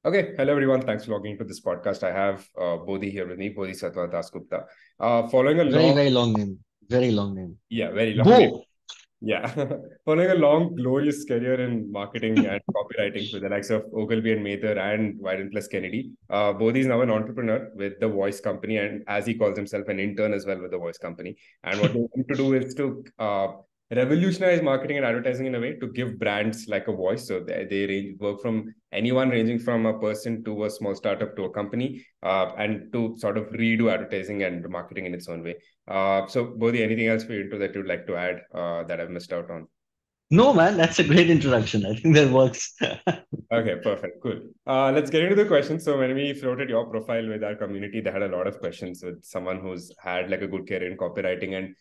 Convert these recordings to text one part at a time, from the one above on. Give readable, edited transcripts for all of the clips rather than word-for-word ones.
Okay, hello everyone. Thanks for logging into this podcast. I have Bodhi here with me, Bodhisatwa Dasgupta. Following a Very, long, very long name. Very long name. yeah, very long name. Bo. Yeah, following a long, glorious career in marketing and copywriting with the likes of Ogilvy and Mather and Weiden Kennedy. Bodhi is now an entrepreneur with the Voice Company, and as he calls himself, an intern as well with the Voice Company. And what they want to do is to revolutionize marketing and advertising in a way to give brands like a voice. So they work from anyone ranging from a person to a small startup to a company, and to sort of redo advertising and marketing in its own way. So, Bodhi, anything else for you that you'd like to add that I've missed out on? No, man, that's a great introduction. I think that works. Okay, perfect. Cool. Let's get into the questions. So when we floated your profile with our community, they had a lot of questions with someone who's had like a good career in copywriting. And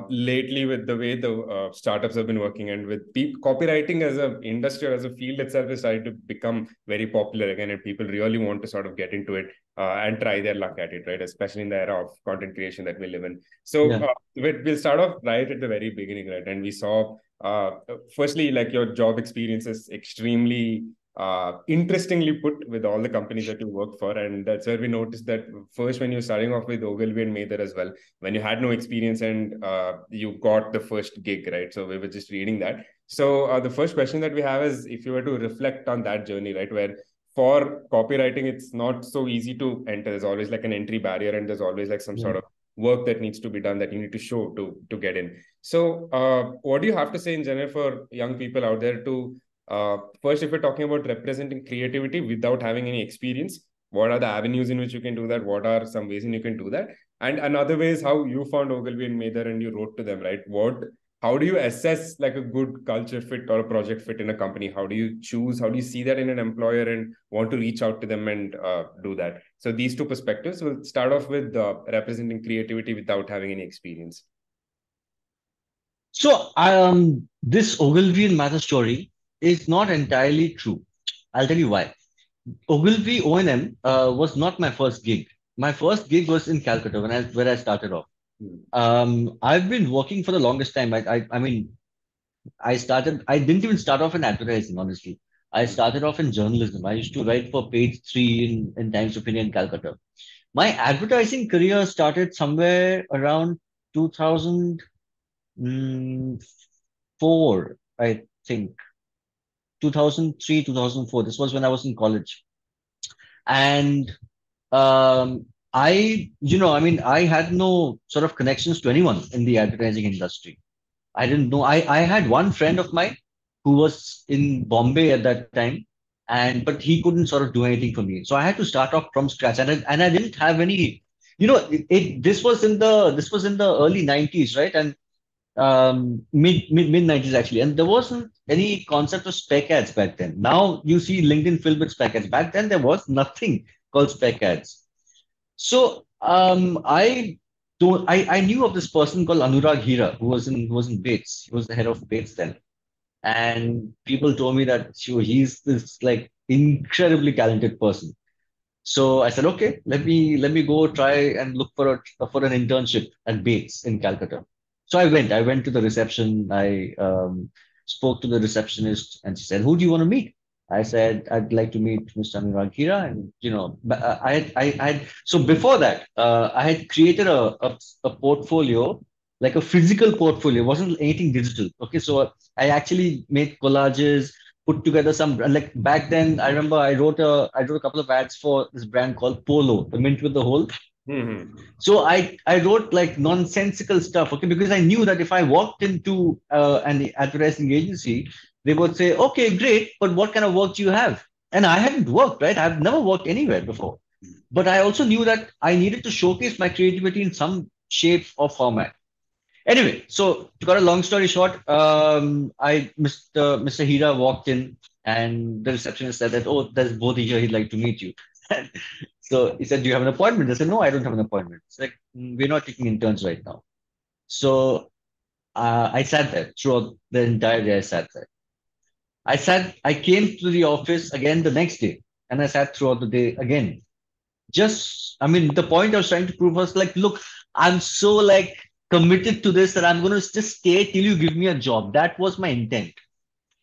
lately with the way the startups have been working and with copywriting as an industry or as a field itself is starting to become very popular again, and people really want to sort of get into it and try their luck at it, right? Especially in the era of content creation that we live in. So Yeah. we'll start off right at the very beginning, right? And we saw firstly, like your job experience is extremely interestingly put with all the companies that you work for. And that's where we noticed that first, when you're starting off with Ogilvy and Mather as well, when you had no experience and you got the first gig, right? So we were just reading that. So the first question that we have is if you were to reflect on that journey, right, where for copywriting, it's not so easy to enter. There's always like an entry barrier, and there's always like some Yeah. sort of work that needs to be done that you need to show to get in. So, what do you have to say in general for young people out there to first, if we're talking about representing creativity without having any experience, what are the avenues in which you can do that? What are some ways in you can do that? And another way is how you found Ogilvy and Mather and you wrote to them, right? How do you assess like a good culture fit or a project fit in a company? How do you choose? How do you see that in an employer and want to reach out to them and do that? So these two perspectives. We'll start off with representing creativity without having any experience. So, this Ogilvy and Mather story is not entirely true. I'll tell you why. Ogilvy O&M was not my first gig. My first gig was in Calcutta where I started off. Hmm. I've been working for the longest time. I mean, I didn't even start off in advertising, honestly. I started off in journalism. I used to write for page three in Times of India in Calcutta. My advertising career started somewhere around 2004, I think. 2003, 2004. This was when I was in college. And I had no sort of connections to anyone in the advertising industry. I didn't know. I had one friend of mine who was in Bombay at that time, and but he couldn't sort of do anything for me. So I had to start off from scratch, and I didn't have any. This was in the early 90s, right? And mid 90s actually, and there wasn't any concept of spec ads back then. Now you see LinkedIn filled with spec ads. Back then there was nothing called spec ads. So I knew of this person called Anurag Hira who was in Bates. He was the head of Bates then, and people told me that he's this like incredibly talented person. So I said, okay, let me go try and look for an internship at Bates in Calcutta. So I went. I went to the reception. I spoke to the receptionist, and she said, "Who do you want to meet?" I said, "I'd like to meet Mr. Anurag Hira." And so before that, I had created a portfolio, like a physical portfolio. It wasn't anything digital. Okay, so I actually made collages, put together some like back then. I remember I wrote a couple of ads for this brand called Polo, the mint with the hole. Mm-hmm. So I wrote like nonsensical stuff, okay, because I knew that if I walked into an advertising agency, they would say, okay, great, but what kind of work do you have? And I hadn't worked, right? I've never worked anywhere before, but I also knew that I needed to showcase my creativity in some shape or format. Anyway, so to cut a long story short, Mr. Hira walked in, and the receptionist said that, oh, there's Bodhi here. He'd like to meet you. So he said, do you have an appointment? I said, no, I don't have an appointment. It's like, we're not taking interns right now. So I sat there throughout the entire day. I sat there. I came to the office again the next day, and I sat throughout the day again. I mean, the point I was trying to prove was like, look, I'm so like committed to this that I'm going to just stay till you give me a job. That was my intent.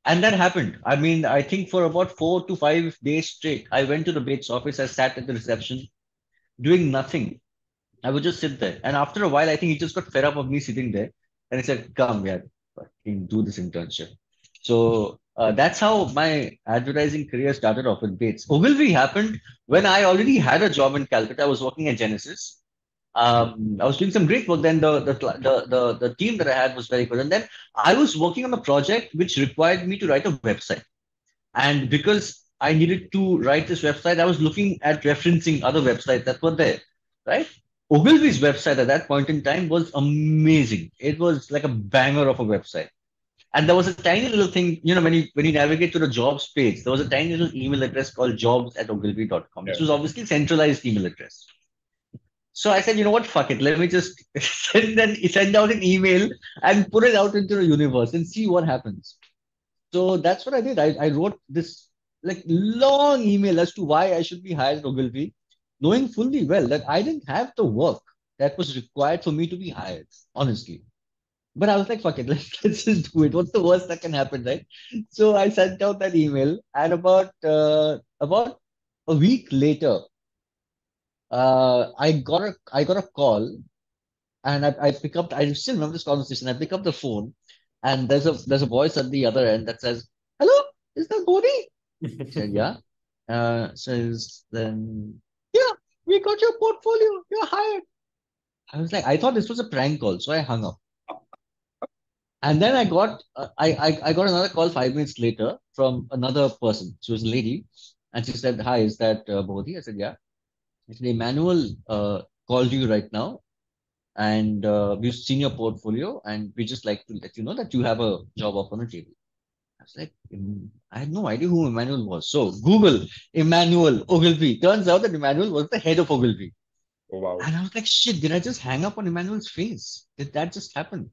And that happened. I mean, I think for about 4 to 5 days straight, I went to the Bates office. I sat at the reception doing nothing. I would just sit there. And after a while, I think he just got fed up of me sitting there. And he said, come, yeah, fucking do this internship. So that's how my advertising career started off with Bates. Ogilvy happened when I already had a job in Calcutta. I was working at Genesis. I was doing some great work. Then the team that I had was very good. And then I was working on a project which required me to write a website. And because I needed to write this website, I was looking at referencing other websites that were there, right? Ogilvy's website at that point in time was amazing. It was like a banger of a website. And there was a tiny little thing, when you navigate to the jobs page, there was a tiny little email address called jobs@ogilvy.com, which Yeah. was obviously centralized email address. So I said, you know what, fuck it. Let me just send out an email and put it out into the universe and see what happens. So that's what I did. I wrote this like long email as to why I should be hired at Ogilvy, knowing fully well that I didn't have the work that was required for me to be hired, honestly. But I was like, fuck it, let's just do it. What's the worst that can happen, right? So I sent out that email, and about a week later, I got a call, and I pick up. I still remember this conversation. I pick up the phone, and there's a voice at the other end that says, "Hello, is that Bodhi?" I said, "Yeah." Says then, "Yeah, we got your portfolio. You're hired." I was like, I thought this was a prank call, so I hung up. And then I got another call 5 minutes later from another person. She was a lady, and she said, "Hi, is that Bodhi?" I said, "Yeah." I said, "Emmanuel called you right now, and we've seen your portfolio, and we just like to let you know that you have a job offer on the table." I was like, I had no idea who Emmanuel was. So Google Emmanuel Ogilvy. Turns out that Emmanuel was the head of Ogilvy. Oh, wow. And I was like, shit, did I just hang up on Emmanuel's face? Did that just happen?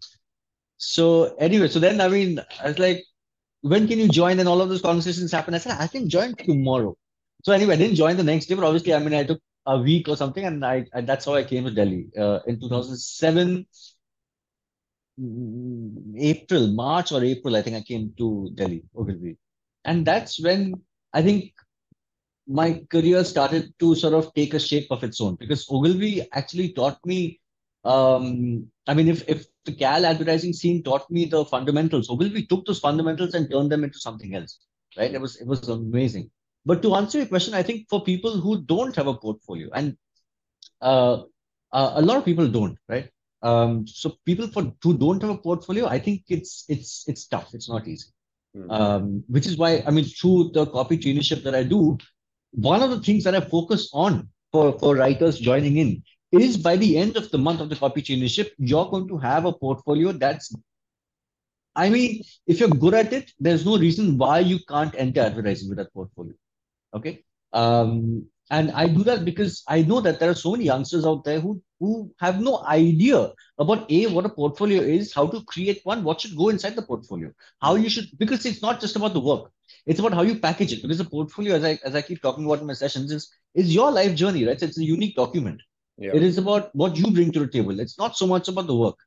So anyway, so then I mean, I was like, when can you join? And all of those conversations happen. I said, I can join tomorrow. So anyway, I didn't join the next day, but obviously, I mean, I took a week or something, and that's how I came to Delhi in 2007, March or April. I think I came to Delhi, Ogilvy, and that's when I think my career started to sort of take a shape of its own because Ogilvy actually taught me. I mean, if the Cal advertising scene taught me the fundamentals, Ogilvy took those fundamentals and turned them into something else. Right? It was amazing. But to answer your question, I think for people who don't have a portfolio, and uh, a lot of people don't, right? So people who don't have a portfolio, I think it's tough. It's not easy. Mm. Which is why I mean, through the copy traineeship that I do, one of the things that I focus on for writers joining in is by the end of the month of the copy traineeship, you're going to have a portfolio that's, I mean, if you're good at it, there's no reason why you can't enter advertising with that portfolio. Okay. And I do that because I know that there are so many youngsters out there who have no idea about what a portfolio is, how to create one, what should go inside the portfolio, how Mm. you should, because it's not just about the work, it's about how you package it. Because the portfolio, as I keep talking about in my sessions, is your life journey, right? So it's a unique document. Yeah. It is about what you bring to the table. It's not so much about the work.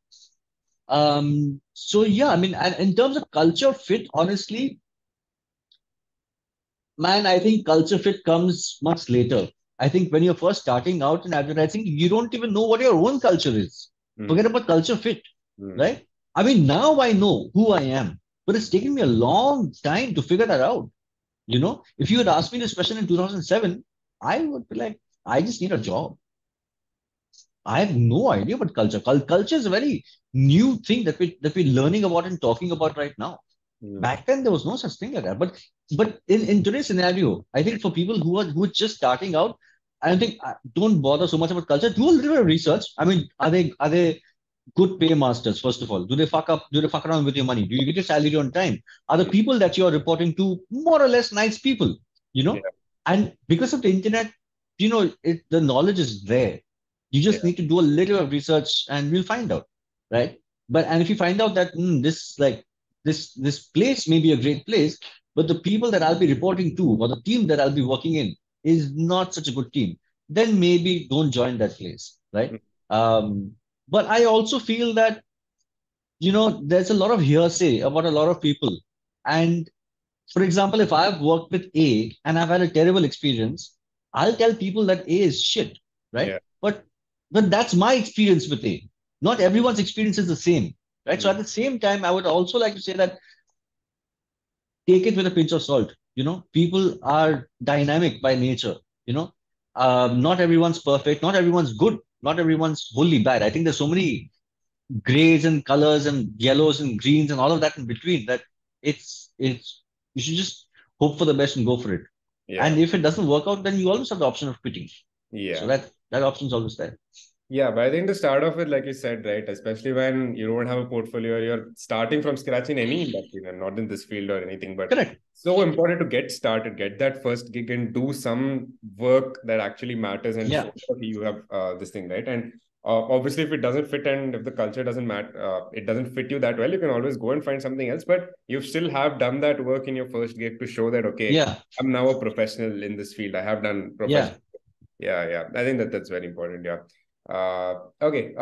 So yeah, I mean, and in terms of culture fit, honestly, man, I think culture fit comes much later. I think when you're first starting out in advertising, you don't even know what your own culture is. Mm. Forget about culture fit, Mm. right? I mean, now I know who I am, but it's taken me a long time to figure that out. If you had asked me this question in 2007, I would be like, I just need a job. I have no idea what culture. Culture is a very new thing that we're learning about and talking about right now. Mm. Back then there was no such thing like that. But in today's scenario, I think for people who are just starting out, I don't think don't bother so much about culture. Do a little bit of research. I mean, are they good pay masters? First of all, do they fuck up? Do they fuck around with your money? Do you get your salary on time? Are the Mm. people that you are reporting to more or less nice people? You Yeah. know, and because of the internet, the knowledge is there. You Yeah. just need to do a little of research, and we'll find out, right? And if you find out that this place may be a great place, but the people that I'll be reporting to or the team that I'll be working in is not such a good team, then maybe don't join that place, right? Mm. But I also feel that there's a lot of hearsay about a lot of people, and For example, if I've worked with A and I've had a terrible experience, I'll tell people that A is shit, right? Yeah. But that's my experience with A. Not everyone's experience is the same, right? So at the same time, I would also like to say that take it with a pinch of salt. People are dynamic by nature. You know, not everyone's perfect, not everyone's good, not everyone's wholly bad. I think there's so many grays and colors and yellows and greens and all of that in between that it's you should just hope for the best and go for it. Yeah. And if it doesn't work out, then you always have the option of quitting. So Yeah. that option's always there. Yeah, but I think to start off with, like you said, right, especially when you don't have a portfolio, you're starting from scratch in any industry, and not in this field or anything, but Correct. so important to get started, get that first gig and do some work that actually matters and Yeah. show that you have this thing, right? And obviously, if it doesn't fit and if the culture doesn't matter, it doesn't fit you that well, you can always go and find something else. But you still have done that work in your first gig to show that, okay, Yeah. I'm now a professional in this field. I have done Yeah. professional. Yeah, yeah. I think that that's very important. Yeah. Okay.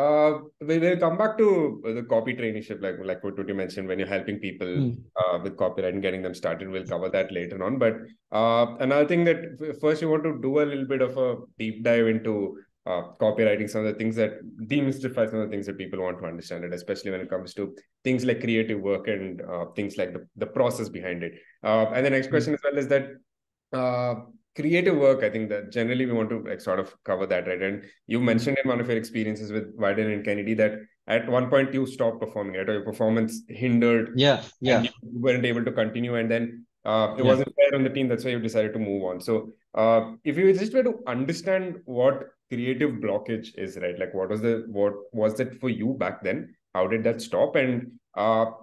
We'll come back to the copy traineeship, like what you mentioned when you're helping people Mm. with copyright and getting them started. We'll cover that later on. But another thing that first you want to do a little bit of a deep dive into copywriting, some of the things that demystify some of the things that people want to understand it, especially when it comes to things like creative work and things like the process behind it. And the next Mm. question as well is that uh, creative work, I think that generally we want to like sort of cover that, right? And you Mm. mentioned in one of your experiences with Weiden and Kennedy that at one point you stopped performing, right? Or your performance hindered Yeah. and Yeah. you weren't able to continue. And then it Yeah. wasn't fair on the team. That's why you decided to move on. So if you just were to understand what creative blockage is, right? Like what was it for you back then? How did that stop? And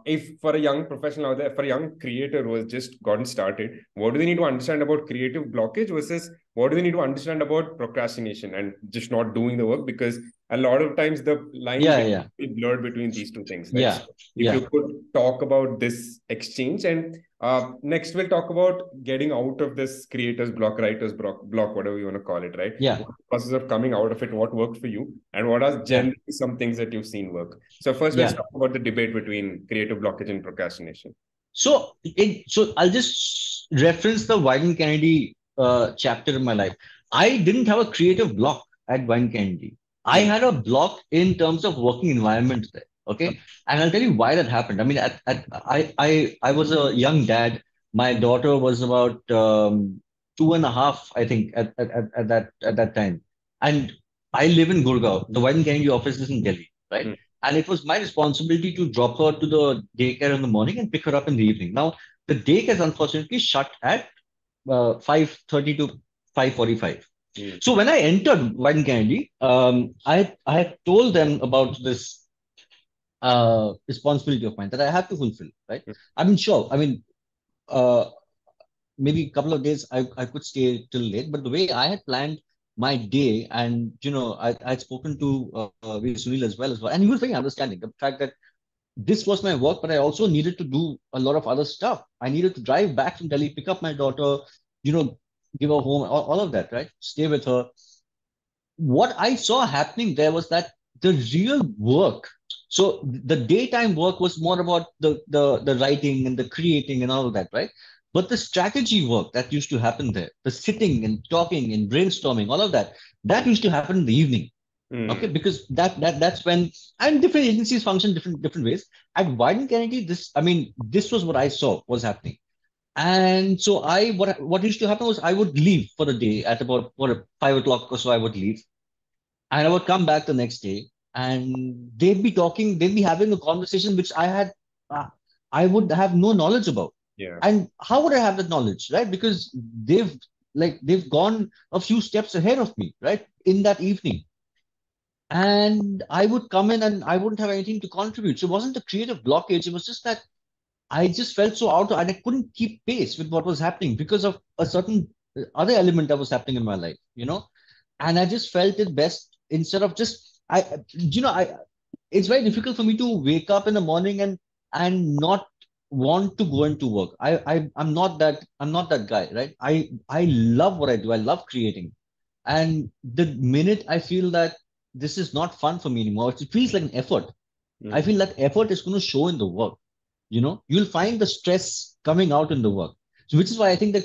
if for a young professional out there, for a young creator who has just gotten started, what do they need to understand about creative blockage versus what do they need to understand about procrastination and just not doing the work? Because a lot of times the line Yeah. gets Yeah. blurred between these two things, right? Yeah. So if you Yeah. could talk about this exchange, and next we'll talk about getting out of this creator's block, writer's block, whatever you want to call it, right? Yeah. What process of coming out of it, what worked for you, and what are Yeah. generally some things that you've seen work. So first, let's Yeah. talk about the debate between creative blockage and procrastination. So I'll just reference the Wyden Kennedy chapter in my life. I didn't have a creative block at Wyden Kennedy. I Hmm. had a block in terms of working environment there. Okay. And I'll tell you why that happened. I mean, I was a young dad. My daughter was about 2.5, I think, at that time. And I live in Gurgaon. The Wyden Kennedy office is in Delhi, right? Hmm. And it was my responsibility to drop her to the daycare in the morning and pick her up in the evening. Now, the daycare is unfortunately shut at 5:30 to 5:45. Hmm. So when I entered Wyden Kennedy, I had told them about this responsibility of mine that I have to fulfill. Right? I mean, sure. I mean, uh, maybe a couple of days I could stay till late, but the way I had planned my day, and I'd spoken to Sunil as well, and he was very understanding. The fact that this was my work, but I also needed to do a lot of other stuff. I needed to drive back from Delhi, pick up my daughter, you know, give her home, all of that, right? Stay with her. What I saw happening there was that the real work, so the daytime work was more about the writing and the creating and all of that, right? But the strategy work that used to happen there, the sitting and talking and brainstorming, all of that, that used to happen in the evening. Okay, Hmm. because that's when, and different agencies function different ways. At Wyden Kennedy, this was what I saw was happening. And so what used to happen was I would leave for the day at about 5 o'clock or so. I would leave, and I would come back the next day, and they'd be having a conversation which uh, I would have no knowledge about. Yeah. And how would I have that knowledge, right? Because they've gone a few steps ahead of me, right? In that evening, and I would come in and I wouldn't have anything to contribute. So it wasn't a creative blockage. It was just that I just felt so out and I couldn't keep pace with what was happening because of a certain other element that was happening in my life. And I just felt it best instead of just I it's very difficult for me to wake up in the morning and not want to go into work. I'm not that guy, right? I love what I do. I love creating. And the minute I feel that this is not fun for me anymore, it feels like an effort. I Hmm. feel that effort is going to show in the work. You'll find the stress coming out in the work. So which is why I think that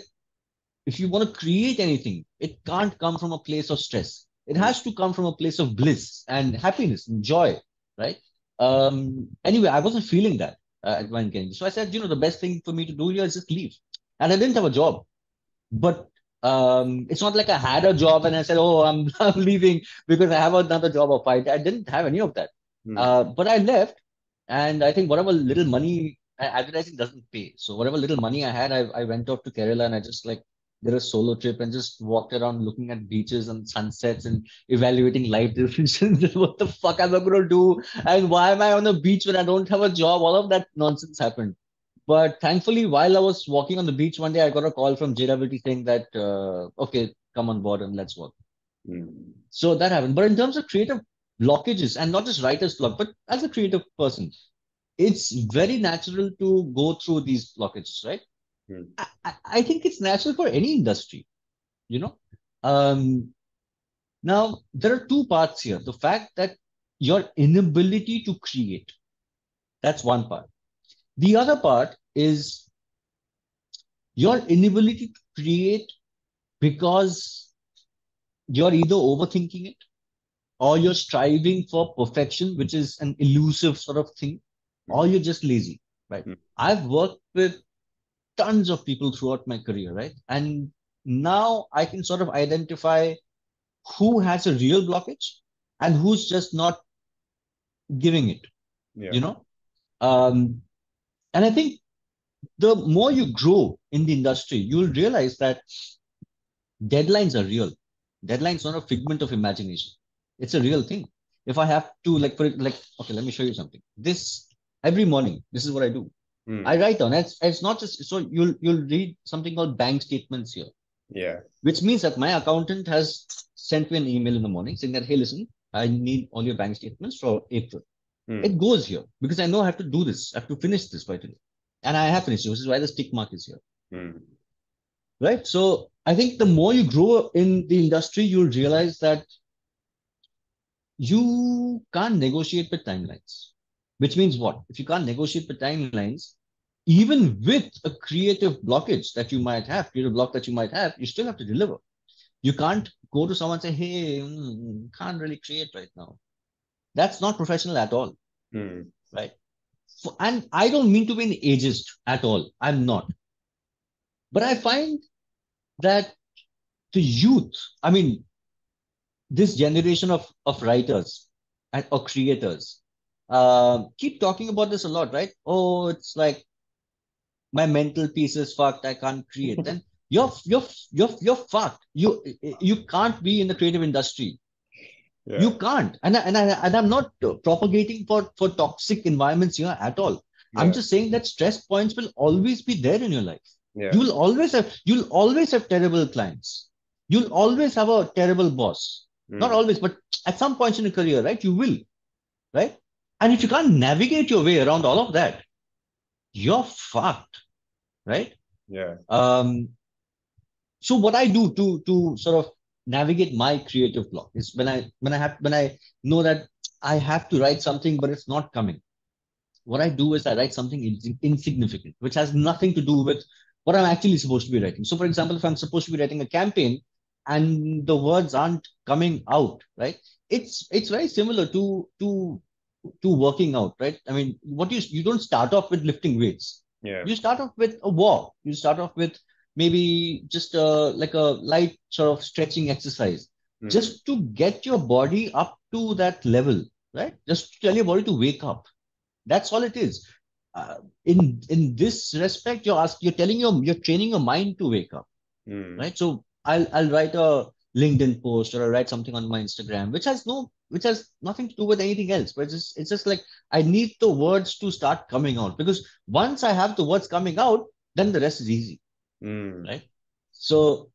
if you want to create anything, it can't come from a place of stress. It has to come from a place of bliss and happiness and joy, right? Anyway, I wasn't feeling that at Weiden Kennedy. So I said, the best thing for me to do here is just leave. And I didn't have a job. But it's not like I had a job and I said, oh, I'm leaving because I have another job or fight. I didn't have any of that. But I left. And I think whatever little money advertising doesn't pay. So whatever little money I had, I went off to Kerala and I just like did a solo trip and just walked around looking at beaches and sunsets and evaluating life decisions. What the fuck am I going to do? And why am I on a beach when I don't have a job? All of that nonsense happened. But thankfully, while I was walking on the beach one day, I got a call from JWT saying that, okay, come on board and let's work. So that happened. But in terms of creative blockages, and not just writer's block, but as a creative person, it's very natural to go through these blockages, right? I think it's natural for any industry, you know. Now, there are two parts here. The fact that your inability to create, that's one part. The other part is your inability to create because you're either overthinking it or you're striving for perfection, which is an elusive sort of thing, or you're just lazy, right? I've worked with tons of people throughout my career, right? And now I can sort of identify who has a real blockage and who's just not giving it, you know? And I think the more you grow in the industry, you'll realize that deadlines are real. Deadlines are not a figment of imagination. It's a real thing. If I have to okay, let me show you something. This every morning, this is what I do. I write down. It's not just so you'll read something called bank statements here. Yeah. Which means that my accountant has sent me an email in the morning saying that, hey, listen, I need all your bank statements for April. It goes here because I know I have to do this. I have to finish this by today. And I have finished, which is why the tick mark is here. Right? So I think the more you grow in the industry, you'll realize that you can't negotiate with timelines. Which means what? If you can't negotiate with timelines, even with a creative blockage that you might have, creative block that you might have, you still have to deliver. You can't go to someone and say, hey, can't really create right now. That's not professional at all. Right? And I don't mean to be an ageist at all. I'm not. But I find that the youth, I mean, this generation of writers or creators keep talking about this a lot, right? Oh, it's like my mental piece is fucked. I can't create. Then you're fucked. You can't be in the creative industry. Yeah. You can't. And I'm not propagating for toxic environments here at all. Yeah. I'm just saying that stress points will always be there in your life. Yeah. You'll always have terrible clients. You'll always have a terrible boss. Not always, but at some points in your career, right? You will, right? And if you can't navigate your way around all of that, you're fucked, right? Yeah. So what I do to sort of navigate my creative block is when I know that I have to write something, but it's not coming. What I do is I write something insignificant, which has nothing to do with what I'm actually supposed to be writing. So, for example, if I'm supposed to be writing a campaign and the words aren't coming out, right? It's very similar to working out, right? I mean, what you don't start off with lifting weights. Yeah. You start off with a walk. You start off with maybe just like a light sort of stretching exercise, just to get your body up to that level, right? Just to tell your body to wake up. That's all it is. In this respect, you're training your mind to wake up, right? So I'll write a LinkedIn post or I'll write something on my Instagram, which has nothing to do with anything else. But it's just like I need the words to start coming out, because once I have the words coming out, then the rest is easy, right? So,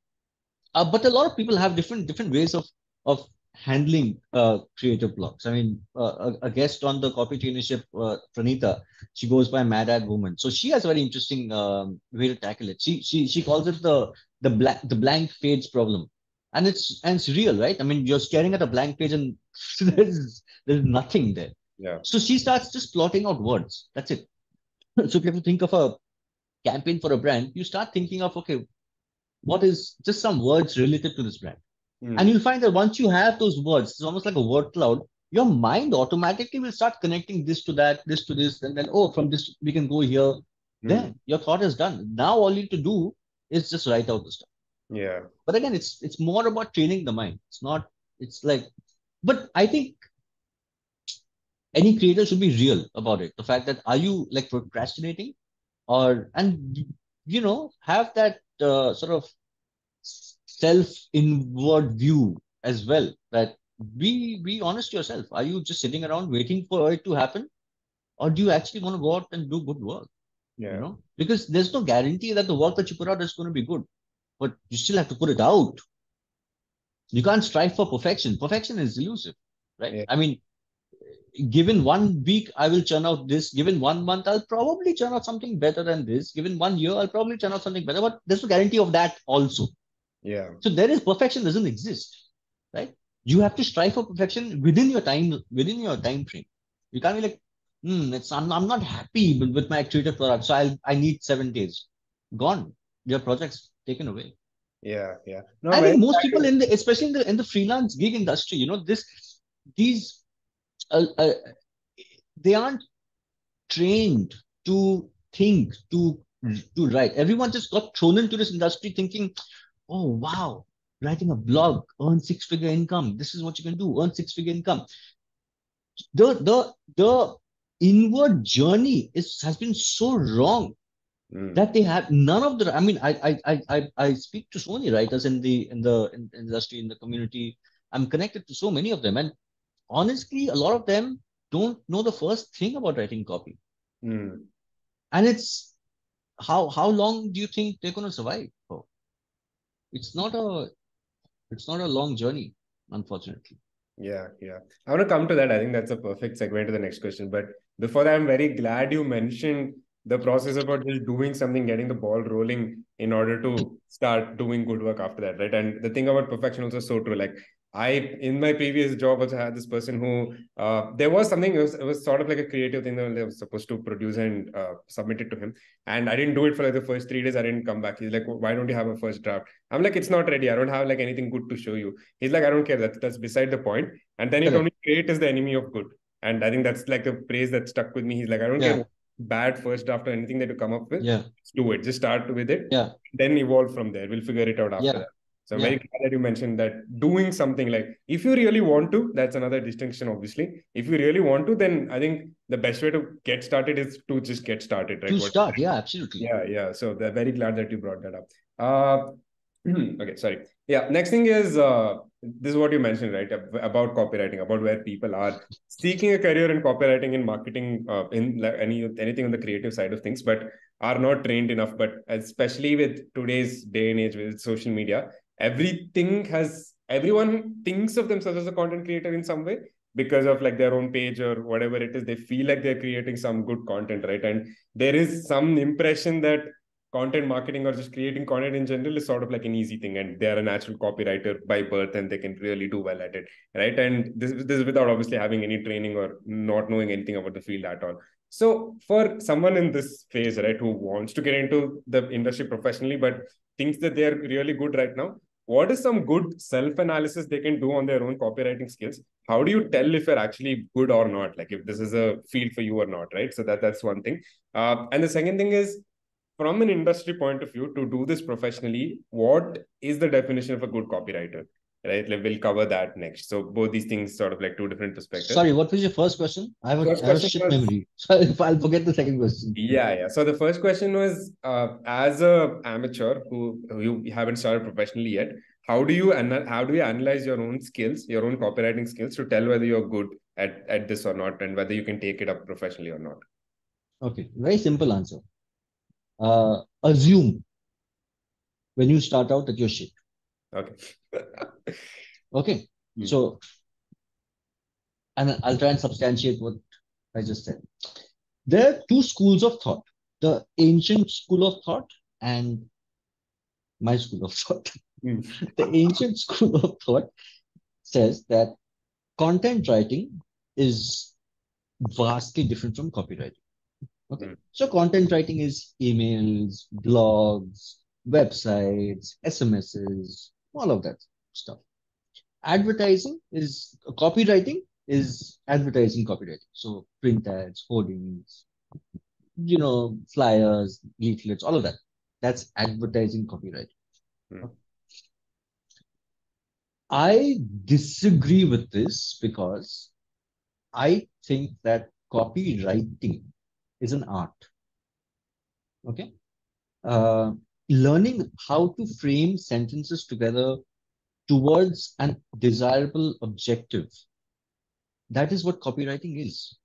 but a lot of people have different ways of handling creative blocks. I mean, a guest on the Copy Trainership, Pranita, she goes by Mad Ad Woman. So she has a very interesting way to tackle it. She calls it the blank page problem, and it's real, right? I mean, you're staring at a blank page and there's nothing there. Yeah. So she starts just plotting out words. That's it. So if you have to think of campaign for a brand, you start thinking of, okay, what is just some words related to this brand? And you'll find that once you have those words, it's almost like a word cloud. Your mind automatically will start connecting this to that, this to this, and then, oh, from this we can go here. Then your thought is done. Now all you need to do is just write out the stuff. Yeah. But again, it's more about training the mind. It's not, it's like, but I think any creator should be real about it. The fact that, are you like procrastinating, or, and have that sort of self inward view as well, that be honest to yourself. Are you just sitting around waiting for it to happen, or do you actually want to go out and do good work? Yeah. Because there's no guarantee that the work that you put out is going to be good, but you still have to put it out. You can't strive for perfection is elusive, right? Yeah. I mean, given 1 week I will churn out this, given 1 month I'll probably churn out something better than this, given 1 year I'll probably churn out something better, but there's no guarantee of that also. Yeah. So there is, perfection doesn't exist, right? You have to strive for perfection within your time frame. You can't be like, I'm not happy with my creative product, so I need 7 days. Gone. Your project's taken away. Yeah. Yeah. No, I very think most people exciting. especially in the freelance gig industry, these uh, they aren't trained to think, to write. Everyone just got thrown into this industry thinking, oh wow, writing a blog, earn six-figure income. This is what you can do, earn six-figure income. The inward journey has been so wrong that they have none of the. I mean, I speak to so many writers in the industry, in the community. I'm connected to so many of them, and honestly, a lot of them don't know the first thing about writing copy. And it's, how long do you think they're going to survive for? It's not a long journey, unfortunately. Yeah, yeah. I want to come to that. I think that's a perfect segue to the next question. But before that, I'm very glad you mentioned the process about just doing something, getting the ball rolling in order to start doing good work after that, right? And the thing about perfection also so true. Like in my previous job, also had this person who, there was something, it was sort of like a creative thing that I was supposed to produce and submit it to him. And I didn't do it for like the first 3 days. I didn't come back. He's like, why don't you have a first draft? I'm like, it's not ready. I don't have like anything good to show you. He's like, I don't care. That's beside the point. And then he told Correct. me, great is the enemy of good. And I think that's like a phrase that stuck with me. He's like, I don't care Yeah. what bad first draft or anything that you come up with. Yeah. Just do it. Just start with it. Yeah. Then evolve from there. We'll figure it out after Yeah. that. So I'm Yeah. very glad that you mentioned that doing something, like if you really want to, that's another distinction, obviously. If you really want to, then I think the best way to get started is to just get started, right? To start. Yeah, absolutely. Yeah, yeah. So they're very glad that you brought that up. Okay, sorry. Yeah, next thing is this is what you mentioned, right? About copywriting, about where people are seeking a career in copywriting, in marketing, in like anything on the creative side of things, but are not trained enough. But especially with today's day and age with social media, everyone thinks of themselves as a content creator in some way because of like their own page or whatever it is. They feel like they're creating some good content, right? And there is some impression that content marketing or just creating content in general is sort of like an easy thing, and they're a natural copywriter by birth and they can really do well at it, right? And this is without obviously having any training or not knowing anything about the field at all. So for someone in this phase, right, who wants to get into the industry professionally but thinks that they're really good right now, what is some good self-analysis they can do on their own copywriting skills? How do you tell if you're actually good or not, like if this is a field for you or not, right? So that's one thing. And the second thing is, from an industry point of view, to do this professionally, what is the definition of a good copywriter? Right, like we'll cover that next. So both these things sort of like two different perspectives. Sorry, what was your first question? I have First a question shit was, memory. So if I'll forget the second question. yeah. So the first question was, as a amateur who you haven't started professionally yet, how do you analyze your own skills, your own copywriting skills, to tell whether you're good at this or not, and whether you can take it up professionally or not? Okay, very simple answer. Assume when you start out that you're shit. Okay. Okay. So, and I'll try and substantiate what I just said. There are two schools of thought: the ancient school of thought and my school of thought. The ancient school of thought says that content writing is vastly different from copywriting. Okay. So content writing is emails, blogs, websites, SMSs, all of that stuff. Advertising is copywriting is advertising copywriting. So print ads, hoardings, flyers, leaflets, all of that. That's advertising copywriting. I disagree with this because I think that copywriting is an art. Okay. Learning how to frame sentences together towards an desirable objective. That is what copywriting is.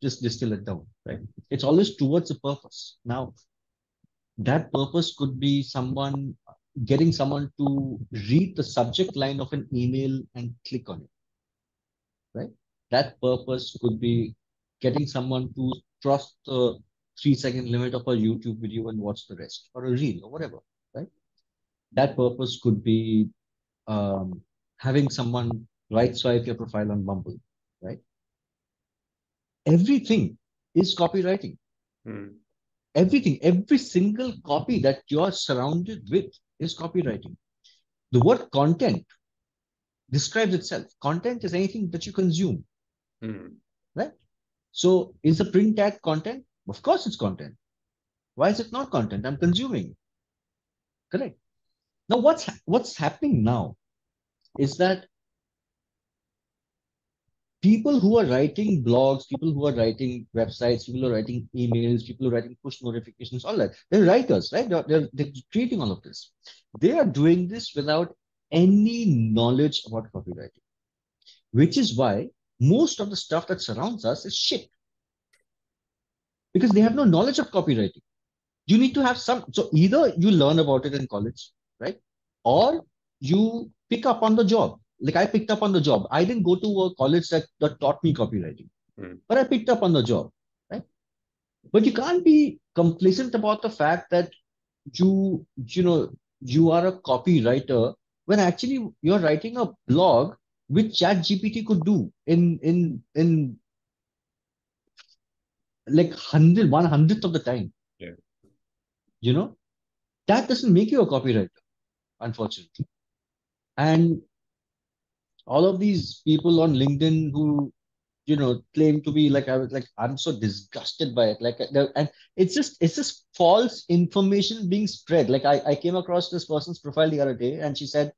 Just distill it down, right? It's always towards a purpose. Now, that purpose could be getting someone to read the subject line of an email and click on it, right? That purpose could be getting someone to cross the 3-second limit of a YouTube video and watch the rest, or a reel, or whatever, right? That purpose could be having someone right swipe your profile on Bumble, right? Everything is copywriting. Everything, every single copy that you're surrounded with is copywriting. The word content describes itself. Content is anything that you consume, right? So is a print ad content? Of course it's content. Why is it not content? I'm consuming. Correct. Now what's happening now is that people who are writing blogs, people who are writing websites, people who are writing emails, people who are writing push notifications, all that, they're writers, right? They're creating all of this. They are doing this without any knowledge about copywriting, which is why most of the stuff that surrounds us is shit. Because they have no knowledge of copywriting. You need to have so either you learn about it in college, right? Or you pick up on the job. Like I picked up on the job. I didn't go to a college that taught me copywriting, but I picked up on the job, right? But you can't be complacent about the fact that you are a copywriter when actually you're writing a blog which ChatGPT could do in like 1/100th of the time. Yeah. That doesn't make you a copywriter, unfortunately. And all of these people on LinkedIn who claim to be like, I'm so disgusted by it. And it's just false information being spread. Like I came across this person's profile the other day, and she said,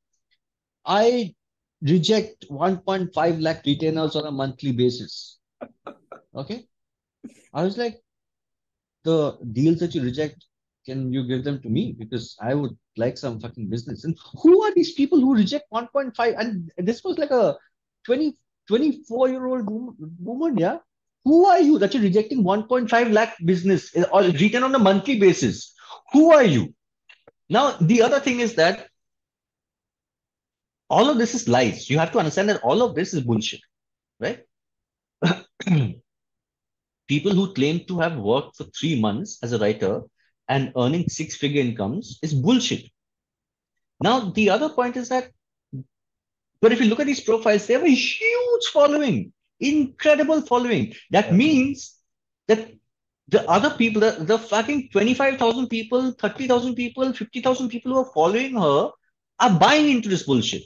I reject 1.5 lakh retainers on a monthly basis. Okay. I was like, the deals that you reject, can you give them to me? Because I would like some fucking business. And who are these people who reject 1.5? And this was like a 24-year-old woman, yeah? Who are you that you're rejecting 1.5 lakh business or return on a monthly basis? Who are you? Now, the other thing is that all of this is lies. You have to understand that all of this is bullshit, right? People who claim to have worked for 3 months as a writer and earning 6-figure incomes is bullshit. Now, the other point is that, but if you look at these profiles, they have a huge following, incredible following. That means that the other people, the fucking 25,000 people, 30,000 people, 50,000 people who are following her are buying into this bullshit.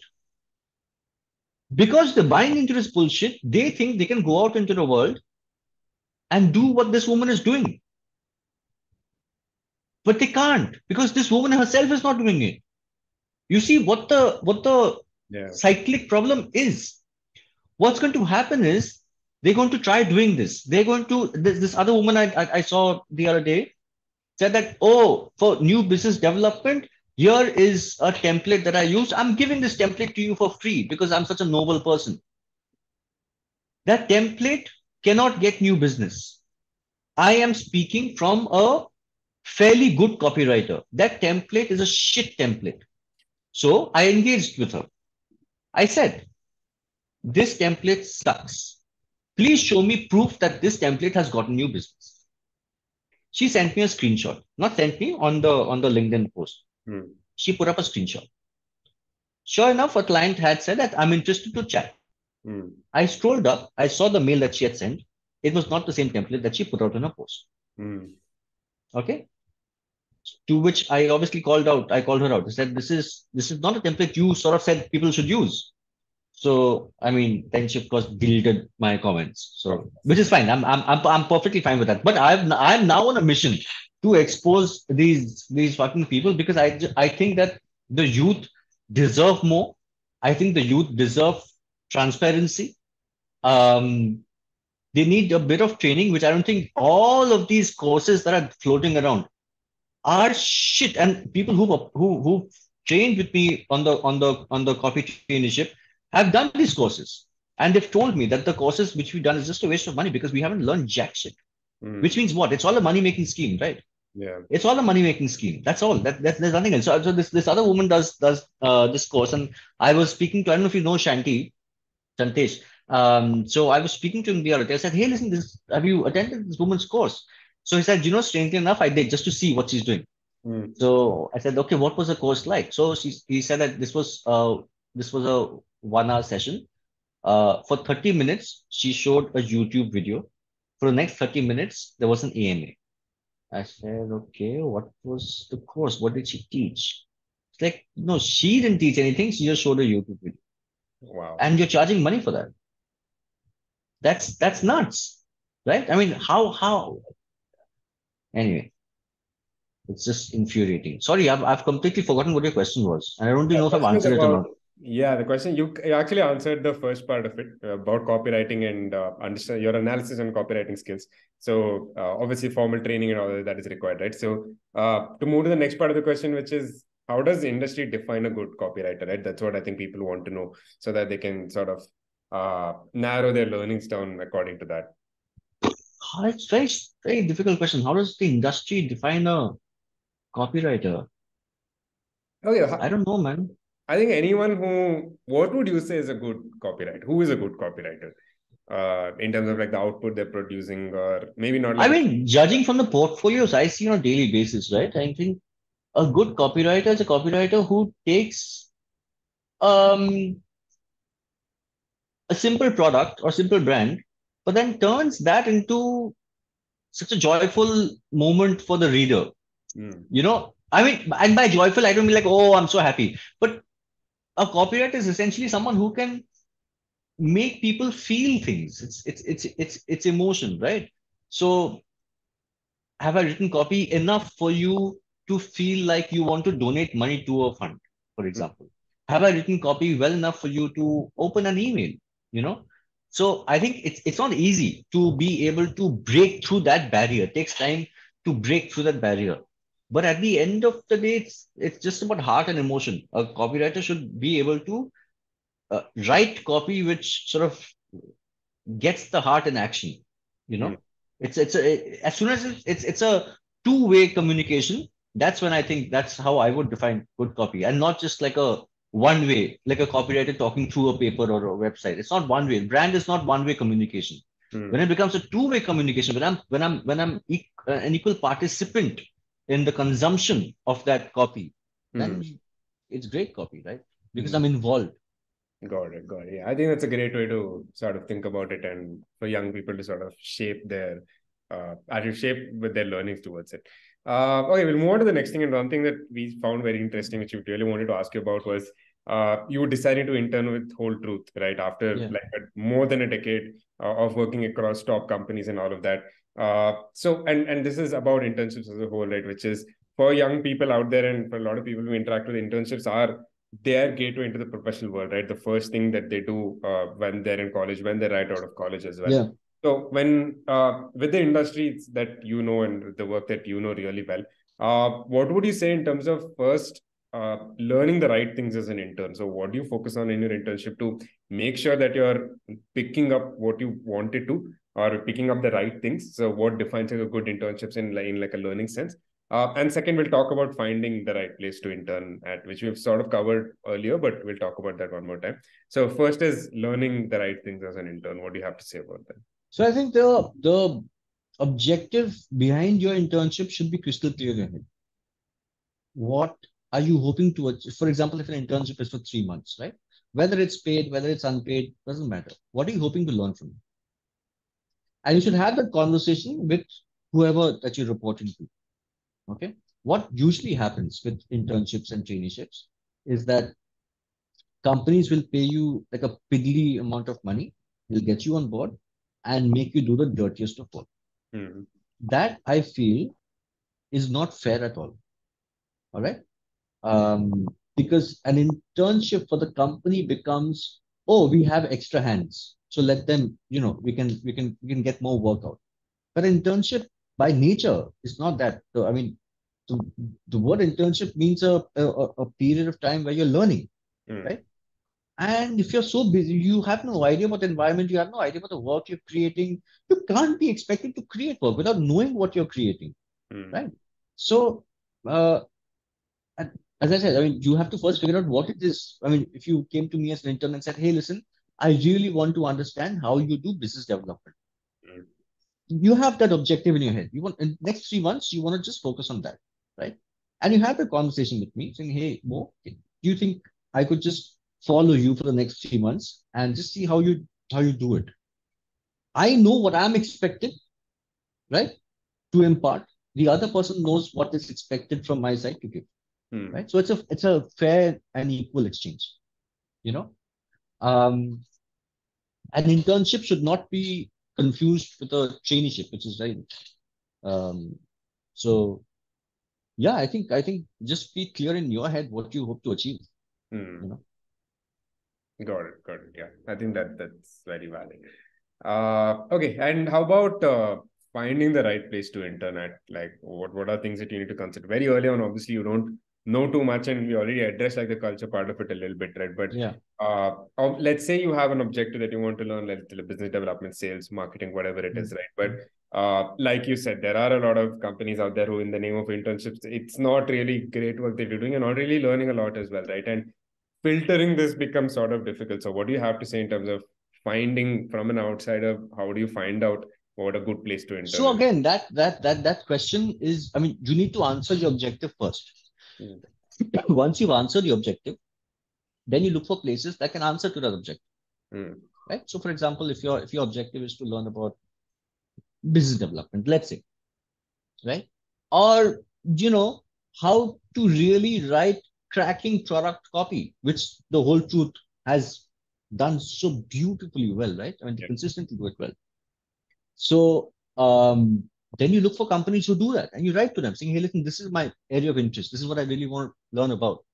Because they're buying into this bullshit, they think they can go out into the world and do what this woman is doing. But they can't, because this woman herself is not doing it. You see what the cyclic problem is. What's going to happen is they're going to try doing this. They're going to, this other woman I saw the other day said that, oh, for new business development, here is a template that I use. I'm giving this template to you for free because I'm such a noble person. That template cannot get new business. I am speaking from a fairly good copywriter. That template is a shit template. So I engaged with her. I said, this template sucks. Please show me proof that this template has gotten new business. She sent me a screenshot. Not sent me on the LinkedIn post. She put up a screenshot. Sure enough, a client had said that I'm interested to chat. I scrolled up. I saw the mail that she had sent. It was not the same template that she put out in her post. Okay. To which I obviously called her out. I said, this is not a template you sort of said people should use. So, I mean, then she of course deleted my comments. Of So, which course. is fine. I'm perfectly fine with that. But I'm now on a mission to expose these fucking people, because I think that the youth deserve more. I think the youth deserve transparency. Um, they need a bit of training, which I don't think all of these courses that are floating around are shit. And people who trained with me on the copy traineeship have done these courses, and they've told me that the courses which we've done is just a waste of money because we haven't learned jack shit. Which means what? It's all a money making scheme, right? Yeah. It's all a money making scheme. That's all. There's nothing else. So this other woman does this course, and I was speaking to, I don't know if you know Shantesh. So I was speaking to him the other day. I said, "Hey, listen, have you attended this woman's course?" So he said, strangely enough, I did, just to see what she's doing. So I said, okay, what was the course like? So he said that this was a 1 hour session. For 30 minutes, she showed a YouTube video. For the next 30 minutes, there was an AMA. I said, okay, what was the course? What did she teach? It's like, no, she didn't teach anything. She just showed a YouTube video. Wow. And you're charging money for that. That's nuts, right? I mean, how? Anyway, it's just infuriating. Sorry, I've completely forgotten what your question was, and I don't even The know if I've question is answered it or about, not. yeah, the question you actually answered the first part of it about copywriting and understand your analysis and copywriting skills. So obviously formal training and all that is required, right? So to move to the next part of the question, which is how does the industry define a good copywriter, right? That's what I think people want to know so that they can sort of narrow their learnings down according to that. It's very, very difficult question. How does the industry define a copywriter? Okay, I don't know, man. I think anyone who, what would you say is a good copywriter? Who is a good copywriter? In terms of like the output they're producing, or maybe not I like a, mean, judging from the portfolios I see on a daily basis, right? I think a good copywriter is a copywriter who takes um, a simple product or simple brand, but then turns that into such a joyful moment for the reader. I mean, and by joyful, I don't mean like, oh, I'm so happy. But a copywriter is essentially someone who can make people feel things. It's emotion, right? So have I written copy enough for you to feel like you want to donate money to a fund, for example? Have I written copy well enough for you to open an email? You know? So I think it's not easy to be able to break through that barrier. It takes time to break through that barrier. But at the end of the day, it's just about heart and emotion. A copywriter should be able to write copy which sort of gets the heart in action. You know, as soon as it's a two-way communication. That's when I think that's how I would define good copy, and not just like a one way, like a copywriter talking through a paper or a website. It's not one way. Brand is not one way communication. When it becomes a two-way communication, when I'm an equal participant in the consumption of that copy, then it's great copy, right? Because I'm involved. Got it. Got it. Yeah, I think that's a great way to sort of think about it, and for young people to sort of shape their, actually shape with their learnings towards it. Okay, we'll move on to the next thing. And one thing that we found very interesting, which we really wanted to ask you about, was you decided to intern with Whole Truth, right? After Yeah. like more than a decade of working across top companies and all of that. So, and this is about internships as a whole, right? Which is for young people out there, and for a lot of people who interact with internships are their gateway into the professional world, right? The first thing that they do when they're in college, when they're right out of college as well. Yeah. So when with the industries that you know and the work that you know really well, what would you say in terms of first learning the right things as an intern? So what do you focus on in your internship to make sure that you're picking up what you wanted to, or picking up the right things? So what defines like a good internships in like a learning sense? And second, we'll talk about finding the right place to intern at, which we've sort of covered earlier, but we'll talk about that one more time. So first is learning the right things as an intern. What do you have to say about that? So I think the objective behind your internship should be crystal clear in your head. What are you hoping to achieve? For example, if an internship is for 3 months, right? Whether it's paid, whether it's unpaid, doesn't matter. What are you hoping to learn from it? And you should have that conversation with whoever that you're reporting to. Okay. What usually happens with internships and traineeships is that companies will pay you like a piddly amount of money. They'll get you on board and make you do the dirtiest of work. Mm. That I feel is not fair at all. All right. Um, because an internship for the company becomes, oh, we have extra hands, so let them, we can get more work out. But internship by nature is not that. So, I mean, the, the word internship means a period of time where you're learning, Mm. right? And if you're so busy, you have no idea about the environment, you have no idea about the work you're creating. You can't be expected to create work without knowing what you're creating, Mm. right? So, uh, and as I said, I mean, you have to first figure out what it is. I mean, if you came to me as an intern and said, hey, listen, I really want to understand how you do business development. Mm. You have that objective in your head. You want in the next 3 months, you want to just focus on that, right? And you have a conversation with me saying, hey, Mo, do you think I could just follow you for the next 3 months and just see how you do it? I know what I'm expected, right, to impart. The other person knows what is expected from my side to give, Mm. right? So it's a fair and equal exchange, you know. Um, an internship should not be confused with a traineeship, which is right. Um, so yeah, I think just be clear in your head what you hope to achieve. You Mm. know. Got it. Got it. Yeah. I think that's very valid. Okay. And how about finding the right place to intern at? Like, what are things that you need to consider very early on? Obviously, you don't know too much, and we already addressed like the culture part of it a little bit, right? But Yeah. let's say you have an objective that you want to learn, like business development, sales, marketing, whatever it is, Mm. right? But Mm. like you said, there are a lot of companies out there who, in the name of internships, it's not really great work they're doing, and not really learning a lot as well, right? And filtering this becomes sort of difficult. So, what do you have to say in terms of finding from an outsider? How do you find out what a good place to intern So is? again, that question is, I mean, you need to answer your objective first. Mm. Once you've answered the objective, then you look for places that can answer to that objective, Mm. right? So, for example, if your objective is to learn about business development, let's say, right, or how to really write cracking product copy, which the whole truth has done so beautifully well, right? I mean, they Yeah. consistently do it well. So then you look for companies who do that and you write to them saying, hey, listen, this is my area of interest. This is what I really want to learn about.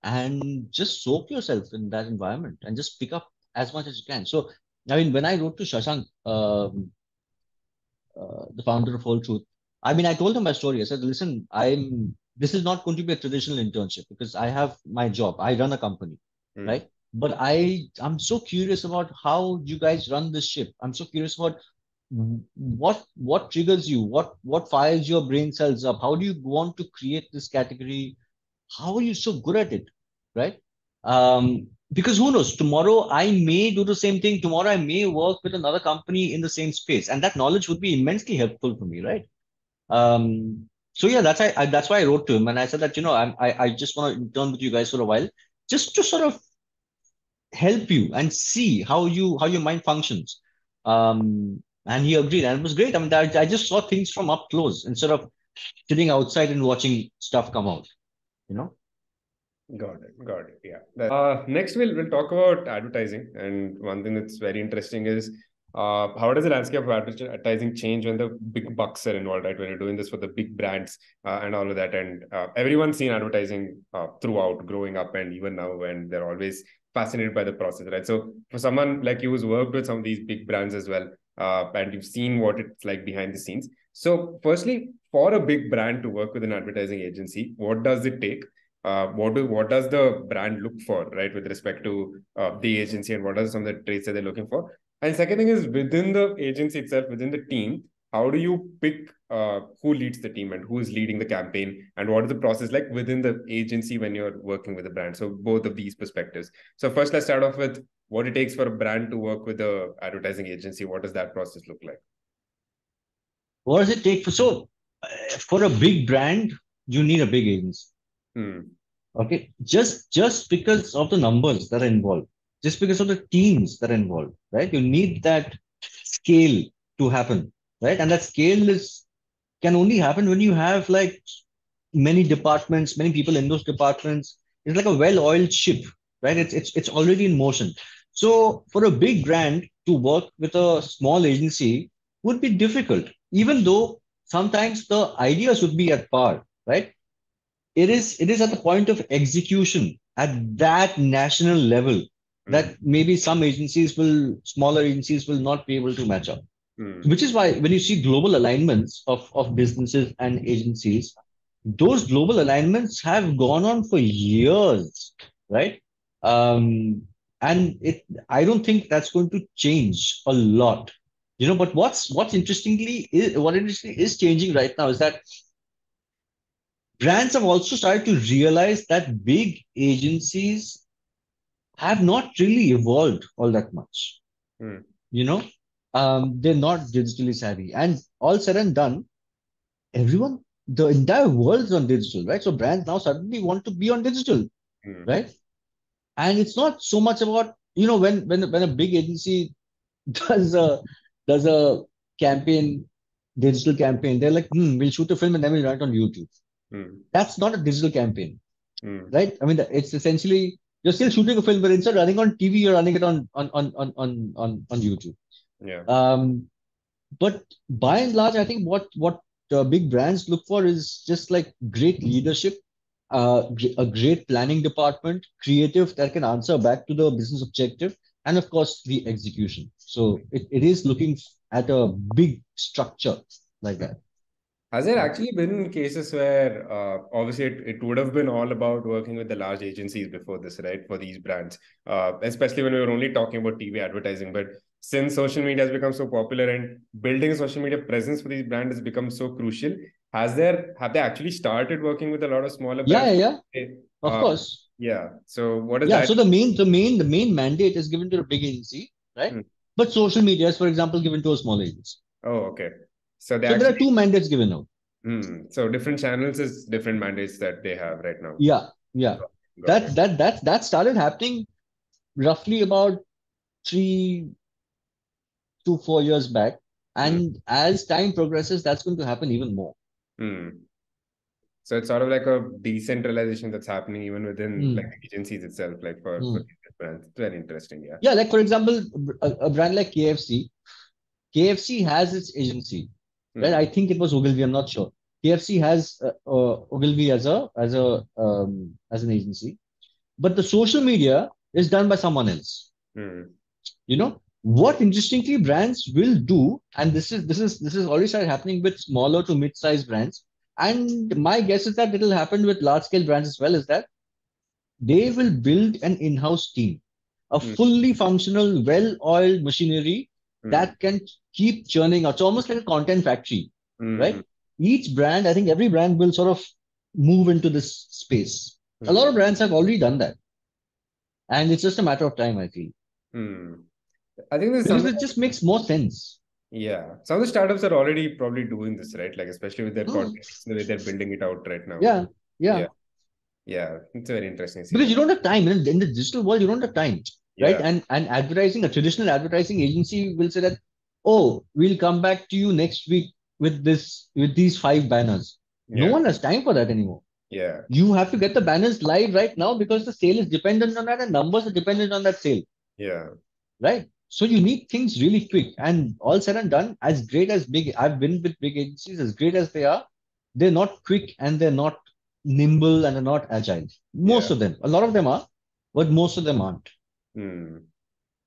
And just soak yourself in that environment and just pick up as much as you can. So, I mean, when I wrote to Shashank, the founder of Whole Truth, I mean, I told him my story. I said, listen, this is not going to be a traditional internship because I have my job. I run a company, Mm. right? But I'm so curious about how you guys run this ship. I'm so curious about what triggers you, what fires your brain cells up. How do you want to create this category? How are you so good at it, right? Because who knows, tomorrow I may do the same thing. Tomorrow I may work with another company in the same space, and that knowledge would be immensely helpful for me, right? So yeah, that's why I wrote to him, and I said that I just want to intern with you guys for a while, just to sort of help you and see how your mind functions. And he agreed, and it was great. I mean, I just saw things from up close instead of sitting outside and watching stuff come out. You know. Got it. Got it. Yeah. Next, we'll talk about advertising, and one thing that's very interesting is how does the landscape of advertising change when the big bucks are involved, right? When you're doing this for the big brands and all of that, and everyone's seen advertising throughout growing up, and even now, when they're always fascinated by the process, right? So, for someone like you who's worked with some of these big brands as well, and you've seen what it's like behind the scenes. So, firstly, for a big brand to work with an advertising agency, what does it take? What does the brand look for, right, with respect to the agency, and what are some of the traits that they're looking for? And second thing is, within the agency itself, within the team, how do you pick who leads the team and who is leading the campaign, and what is the process like within the agency when you're working with a brand? So both of these perspectives. So first, let's start off with what it takes for a brand to work with a advertising agency. What does that process look like? What does it take for a big brand? You need a big agency. Hmm. Okay, just because of the numbers that are involved, just because of the teams that are involved, right? You need that scale to happen, right? And that scale is can only happen when you have like many departments, many people in those departments. It's like a well-oiled ship, right? It's already in motion. So for a big brand to work with a small agency would be difficult, even though sometimes the ideas would be at par, right? It is at the point of execution at that national level Mm. that maybe smaller agencies will not be able to match up. Mm. Which is why when you see global alignments of businesses and agencies, those global alignments have gone on for years, right? Um, and I don't think that's going to change a lot, But what interestingly is changing right now is that brands have also started to realize that big agencies have not really evolved all that much. Mm. You know, they're not digitally savvy, and all said and done, the entire world's on digital, right? So brands now suddenly want to be on digital, Mm. right? And it's not so much about, when a big agency does a does a campaign, digital campaign, they're like, we'll shoot a film and then we'll run it on YouTube. Mm. That's not a digital campaign, Mm. right? I mean, it's essentially you're still shooting a film, but instead of running on TV, you're running it on YouTube. Yeah. Um, but by and large, I think what big brands look for is just like great leadership, a great planning department, creative that can answer back to the business objective, and of course the execution. So it is looking at a big structure like that. Has there actually been cases where obviously it would have been all about working with the large agencies before this, right? For these brands, especially when we were only talking about TV advertising. But since social media has become so popular and building a social media presence for these brands has become so crucial, have they actually started working with a lot of smaller Yeah, brands? yeah, yeah. Eh, Of Uh, course. yeah. So what is Yeah. that? So the main mandate is given to a big agency, right? Hmm. But social media is, for example, given to a small agency. Oh, okay. So they So there actually, are two mandates given out. so different channels is different mandates that they have right now. Yeah, yeah. Got it. That started happening roughly about 3 to 4 years back, Hmm. and as time progresses, that's going to happen even more. Hmm. So it's sort of like a decentralization that's happening even within like Hmm. the agencies itself, like for Hmm. these brands. It's very interesting, yeah. Yeah, like for example, a brand like KFC. KFC has its agency, right? Hmm. I think it was Ogilvy. I'm not sure. KFC has Ogilvy as an agency, but the social media is done by someone else. Hmm. What interestingly brands will do, and this is already started happening with smaller to mid-sized brands, and my guess is that it will happen with large-scale brands as well, is that they will build an in-house team, a Hmm. fully functional, well-oiled machinery Hmm. that can keep churning out. It's almost like a content factory, Hmm. right? Each brand, I think every brand will sort of move into this space. A lot Hmm. of brands have already done that, and it's just a matter of time, I feel, Hmm. I think there's because something. it just makes more sense. Yeah, some of the startups are already probably doing this, right? Like especially with their Hmm. content, the way they're building it out right now. Yeah, Yeah, yeah. yeah, it's very interesting to see Because that. you don't have time in the digital world. You don't have time, right? Yeah, And advertising, a traditional advertising agency will say that, oh, we'll come back to you next week with these 5 banners. No yeah, one has time for that anymore. yeah, You have to get the banners live right now because the sale is dependent on that and numbers are dependent on that sale, yeah, right? So you need things really quick. And all said and done, as great as big I've been with big agencies, as great as they are, they're not quick and they're not nimble and they're not agile. Most yeah. of them, a lot of them are, but most of them aren't. Hmm.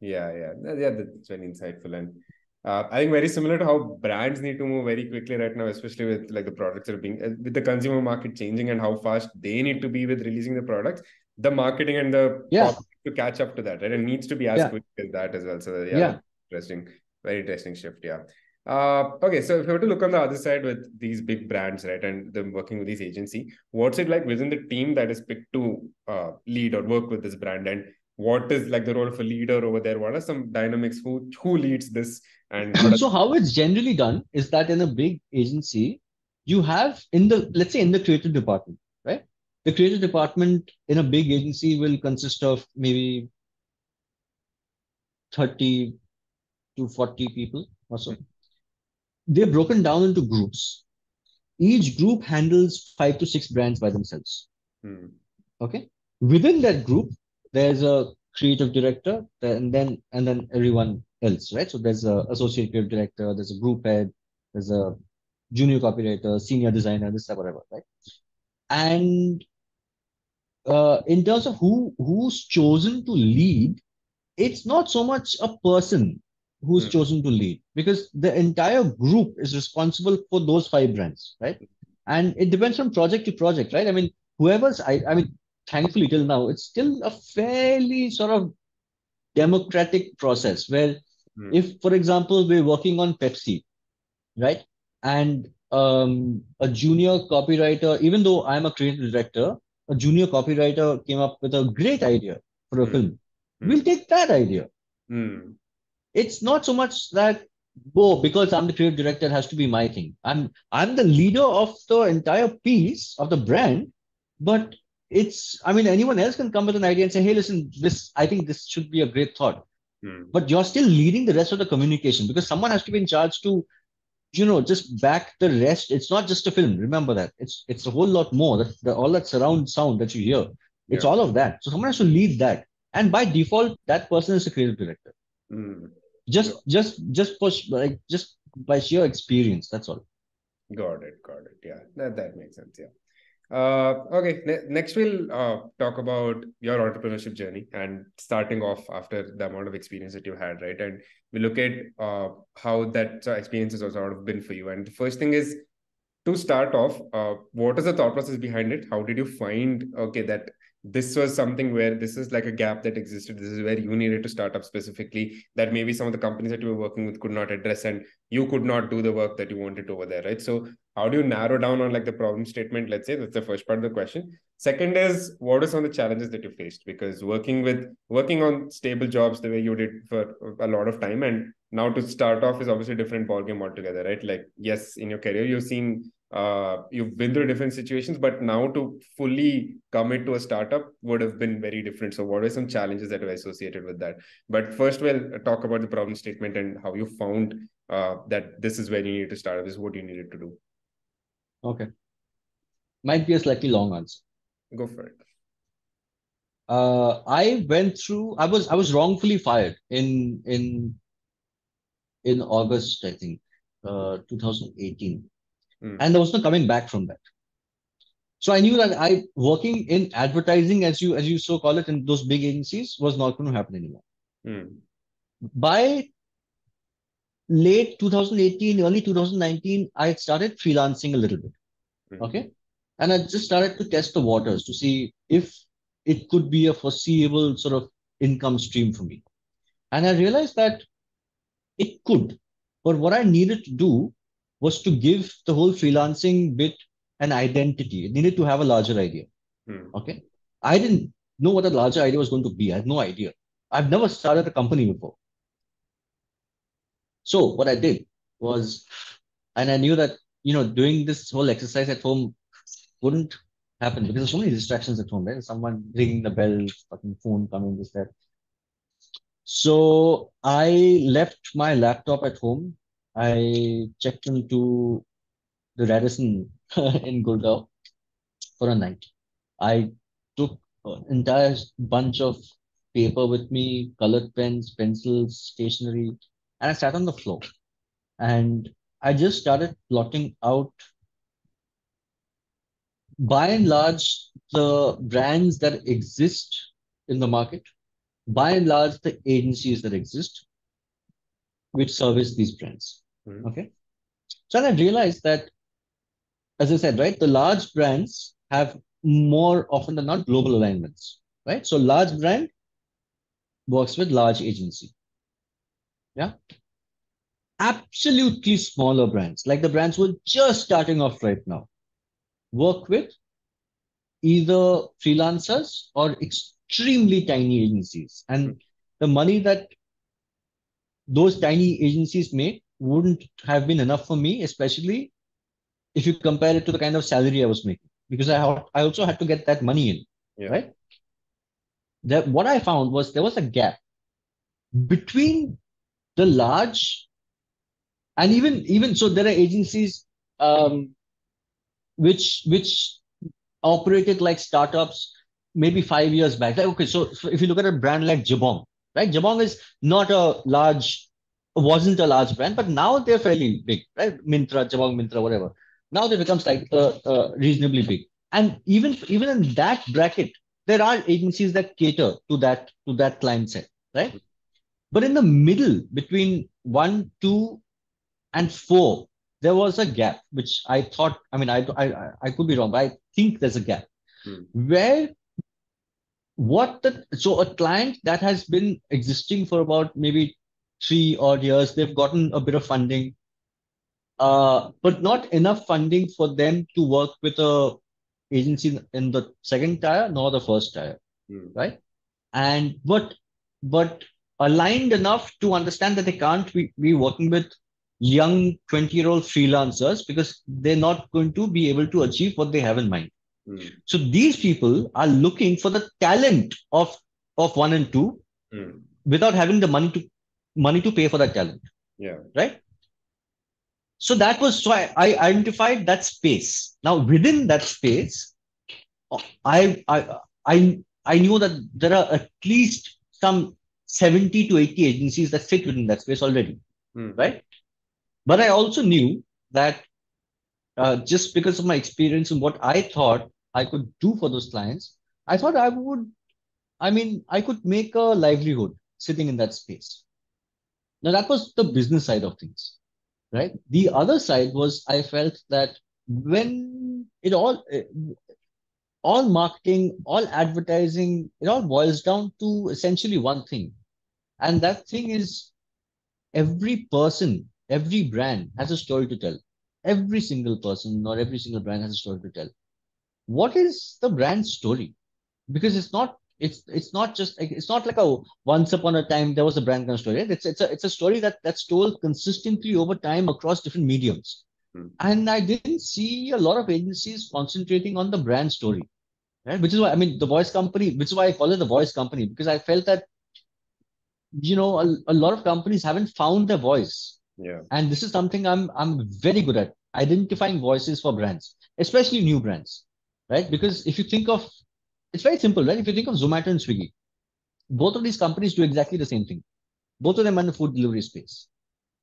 Yeah, yeah, yeah. That's very insightful, and I think very similar to how brands need to move very quickly right now, especially with like the products that are being with the consumer market changing and how fast they need to be with releasing the products. The marketing and the Yeah, copy to catch up to that, right? It needs to be as yeah, quick as that as well. So yeah, that's yeah. interesting. Very interesting shift. Yeah. Okay, so if you were to look on the other side with these big brands, right, and them working with these agency, what's it like within the team that is picked to lead or work with this brand, and what is like the role of a leader over there? What are some dynamics? Who leads this, and what are So how it's generally done is that in a big agency, you have in the, let's say in the creative department, right? The creative department in a big agency will consist of maybe 30 to 40 people or so. They're broken down into groups. each group handles 5 to 6 brands by themselves. Mm. Okay. Within that group, there's a creative director, and then everyone else, right? So there's a associate creative director, there's a group head, there's a junior copywriter, senior designer, this, that, whatever, right? And in terms of who's chosen to lead, it's not so much a person who's Mm. chosen to lead, because the entire group is responsible for those 5 brands, right? And it depends from project to project, right? I mean, I mean, thankfully till now, it's still a fairly sort of democratic process where, Mm. if, for example, we're working on Pepsi, right? And a junior copywriter, even though I'm a creative director, a junior copywriter came up with a great idea for a Mm. film. We'll Mm. take that idea. Mm. It's not so much that, oh, because I'm the creative director, it has to be my thing. I'm the leader of the entire piece of the brand, but it's, I mean, anyone else can come with an idea and say, hey, listen, this, I think this should be a great thought. Mm. But you're still leading the rest of the communication, because someone has to be in charge to, just back the rest. It's not just a film. Remember that. It's a whole lot more. All that surround sound that you hear. It's Yeah. all of that. So someone has to lead that. And by default, that person is a creative director. Mm. Just by sheer experience. That's all. Got it. Got it. Yeah, that makes sense. Yeah. Okay. Next, we'll talk about your entrepreneurship journey and starting off after the amount of experience that you had, right? And we look at how that experience has sort of been for you. And the first thing is, to start off, what is the thought process behind it? How did you find, okay, that this was something where this is like a gap that existed? This is where you needed to start up specifically, that maybe some of the companies that you were working with could not address, and you could not do the work that you wanted over there, right? So, how do you narrow down on like the problem statement? Let's say that's the first part of the question. Second is, what are some of the challenges that you faced? Because working on stable jobs the way you did for a lot of time, and now to start off is obviously a different ballgame altogether, right? Like, yes, in your career you've been through different situations, but now to fully commit to a startup would have been very different. So what are some challenges that were associated with that? But first, we'll talk about the problem statement and how you found that this is where you need to start, this is what you needed to do. Okay. Might be a slightly long answer. Go for it. I went through. I was wrongfully fired in August, I think, 2018, Mm. and there was no coming back from that. So I knew that I working in advertising, as you so call it, in those big agencies, was not going to happen anymore. Mm. By late 2018, early 2019, I started freelancing a little bit. Mm. Okay. And I just started to test the waters to see if it could be a foreseeable sort of income stream for me. And I realized that it could. But what I needed to do was to give the whole freelancing bit an identity. It needed to have a larger idea. Mm. Okay. I didn't know what a larger idea was going to be. I had no idea. I've never started a company before. So what I did was, and I knew that, doing this whole exercise at home wouldn't happen because there's so many distractions at home, right? Someone ringing the bell, fucking phone coming, this, that. So I left my laptop at home. I checked into the Radisson in Gurgaon for a night. I took an entire bunch of paper with me, colored pens, pencils, stationery, and I sat on the floor. And I just started plotting out, by and large, the brands that exist in the market, by and large, the agencies that exist which service these brands. Mm. Okay. So I realized that, as I said, right, the large brands have more often than not global alignments, right? So large brand works with large agency. Yeah. Absolutely smaller brands, like the brands who are just starting off right now, work with either freelancers or extremely tiny agencies. Mm. And the money that those tiny agencies make wouldn't have been enough for me, especially if you compare it to the kind of salary I was making, because I also had to get that money in, Yeah. right? That what I found was there was a gap between the large, and even so there are agencies. which operated like startups maybe 5 years back. Like, okay, so if you look at a brand like Jabong, right? Jabong is not a large, wasn't a large brand, but now they're fairly big, right? Mintra, Jabong, Mintra, whatever. Now they become like reasonably big, and even in that bracket, there are agencies that cater to that client set, right? But in the middle between 1, 2, and 4, there was a gap, which I thought. I mean, I could be wrong, but I think there's a gap Mm. where so a client that has been existing for about maybe 3 odd years, they've gotten a bit of funding, but not enough funding for them to work with a agency in the second tier nor the first tier, Mm. right? And but aligned enough to understand that they can't be working with young 20-year-old freelancers because they're not going to be able to achieve what they have in mind. Mm. So these people are looking for the talent of 1 and 2 Mm. without having the money to pay for that talent, Yeah. right? So that was so I identified that space. Now within that space, I I I knew that there are at least some 70 to 80 agencies that fit within that space already, Mm. right? But I also knew that just because of my experience and what I thought I could do for those clients, I thought I mean, I could make a livelihood sitting in that space. Now, that was the business side of things, right? The other side was I felt that when all marketing, all advertising, it all boils down to essentially one thing. And that thing is every person, every brand has a story to tell. Every single person or every single brand has a story to tell. What is the brand story? Because it's not just like it's not like a once upon a time there was a brand kind of story, right? It's a story that's told consistently over time across different mediums. Mm. And I didn't see a lot of agencies concentrating on the brand story, right? Which is why I mean the voice company, which is why I call it the voice company, because I felt that a lot of companies haven't found their voice. Yeah. And this is something I'm very good at identifying voices for brands, especially new brands, right? Because if you think of it's very simple, right? If you think of Zomato and Swiggy, both of these companies do exactly the same thing. Both of them are in the food delivery space.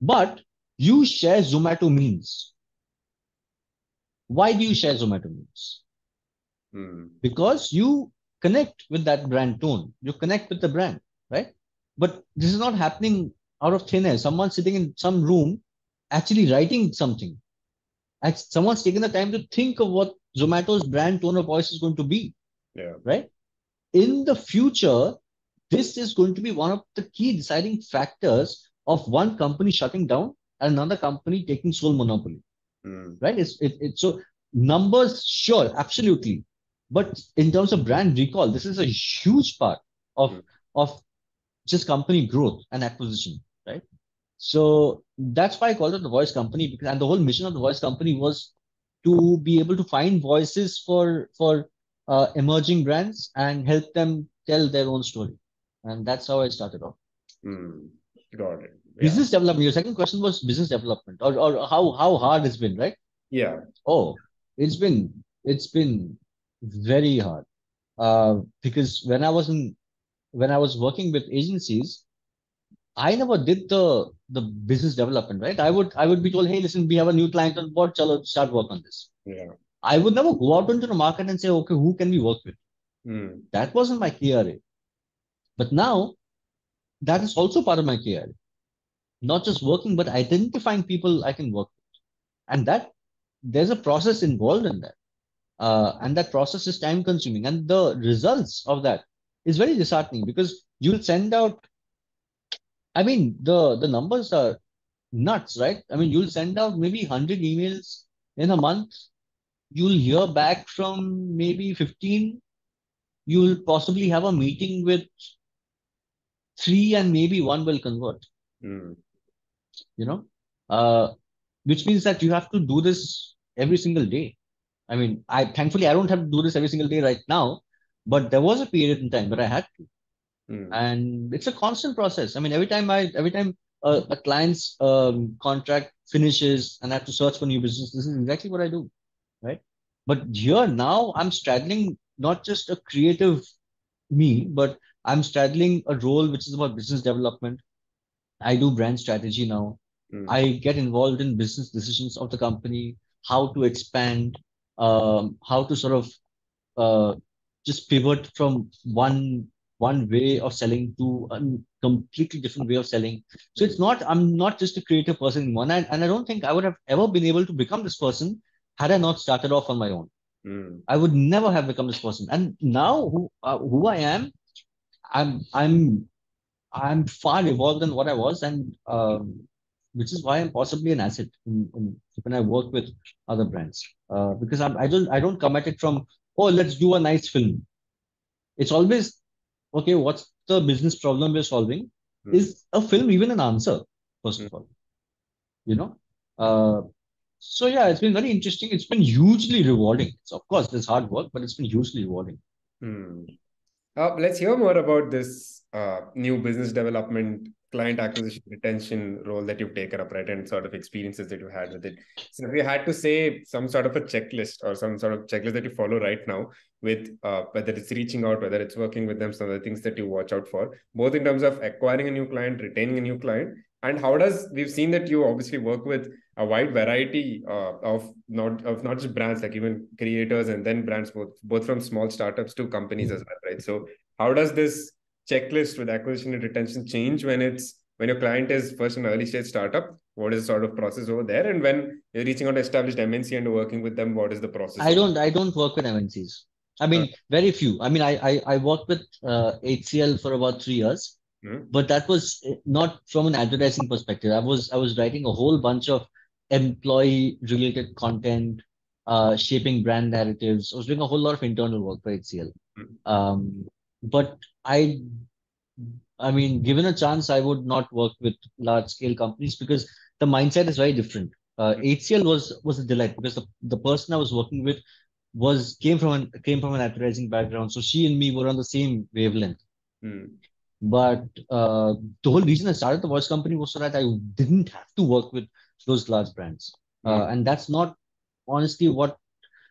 But you share Zomato memes. Why do you share Zomato memes? Mm. Because you connect with that brand tone. You connect with the brand, right? But this is not happening out of thin air. Someone sitting in some room actually writing something. Someone's taken the time to think of what Zomato's brand tone of voice is going to be, Yeah. right? In the future, this is going to be one of the key deciding factors of one company shutting down and another company taking sole monopoly, Mm. right? It's so numbers, sure, absolutely. But in terms of brand recall, this is a huge part Mm. of just company growth and acquisition, right? So that's why I called it the voice company because and the whole mission of the voice company was to be able to find voices for emerging brands and help them tell their own story. And that's how I started off. Mm. Got it. Yeah. Business development. Your second question was business development or how hard it's been, right? Yeah. Oh, it's been very hard. Because when I was working with agencies, I never did the business development, right? I would be told, hey, listen, we have a new client on board, chalo, start work on this. Yeah. I would never go out into the market and say, okay, who can we work with? Mm. That wasn't my KRA. But now that is also part of my KRA. Not just working, but identifying people I can work with. And that there's a process involved in that. And that process is time consuming. And the results of that is very disheartening because you'll send out, I mean, the numbers are nuts, right? I mean, you'll send out maybe 100 emails in a month. You'll hear back from maybe 15. You'll possibly have a meeting with three and maybe one will convert, Mm. you know, uh, which means that you have to do this every single day. I mean, thankfully I don't have to do this every single day right now, but there was a period in time where I had to, Mm. and it's a constant process. I mean, every time a client's contract finishes and I have to search for new business, this is exactly what I do, right? But here now I'm straddling not just a creative me, but I'm straddling a role which is about business development. I do brand strategy now. Mm. I get involved in business decisions of the company, how to expand, how to sort of just pivot from one way of selling to a completely different way of selling. So Mm. it's not I'm not just a creative person in one, and I don't think I would have ever been able to become this person had I not started off on my own. Mm. I would never have become this person. And now who I am, I'm I'm I'm far evolved than what I was, and which is why I'm possibly an asset when I work with other brands. Because I don't come at it from, oh, let's do a nice film. It's always okay. What's the business problem we're solving? Mm. Is a film even an answer? First Mm. of all, you know. Uh, so yeah, it's been very interesting. It's been hugely rewarding. So of course, there's hard work, but it's been hugely rewarding. Mm. Let's hear more about this new business development, client acquisition, retention role that you've taken up, right? And sort of experiences that you had with it. So, if you had to say some sort of a checklist or some sort of checklist that you follow right now, with whether it's reaching out, whether it's working with them, some of the things that you watch out for, both in terms of acquiring a new client, retaining a new client, and how does we've seen that you obviously work with a wide variety of not just brands, like even creators and then brands, both from small startups to companies as well, right? So how does this checklist with acquisition and retention change when your client is first an early stage startup? What is the sort of process over there? And when you're reaching out to established MNC and working with them, what is the process over I don't work with MNCs. I there? mean, very few. I mean, I worked with HCL for about 3 years, Hmm. but that was not from an advertising perspective. I was writing a whole bunch of employee related content, shaping brand narratives. I was doing a whole lot of internal work for HCL. Hmm. But I mean, given a chance, I would not work with large scale companies because the mindset is very different. HCL was a delight because the person I was working with was came from an advertising background, so she and me were on the same wavelength. Hmm. But the whole reason I started the voice company was so that I didn't have to work with those large brands, Hmm. and that's not honestly what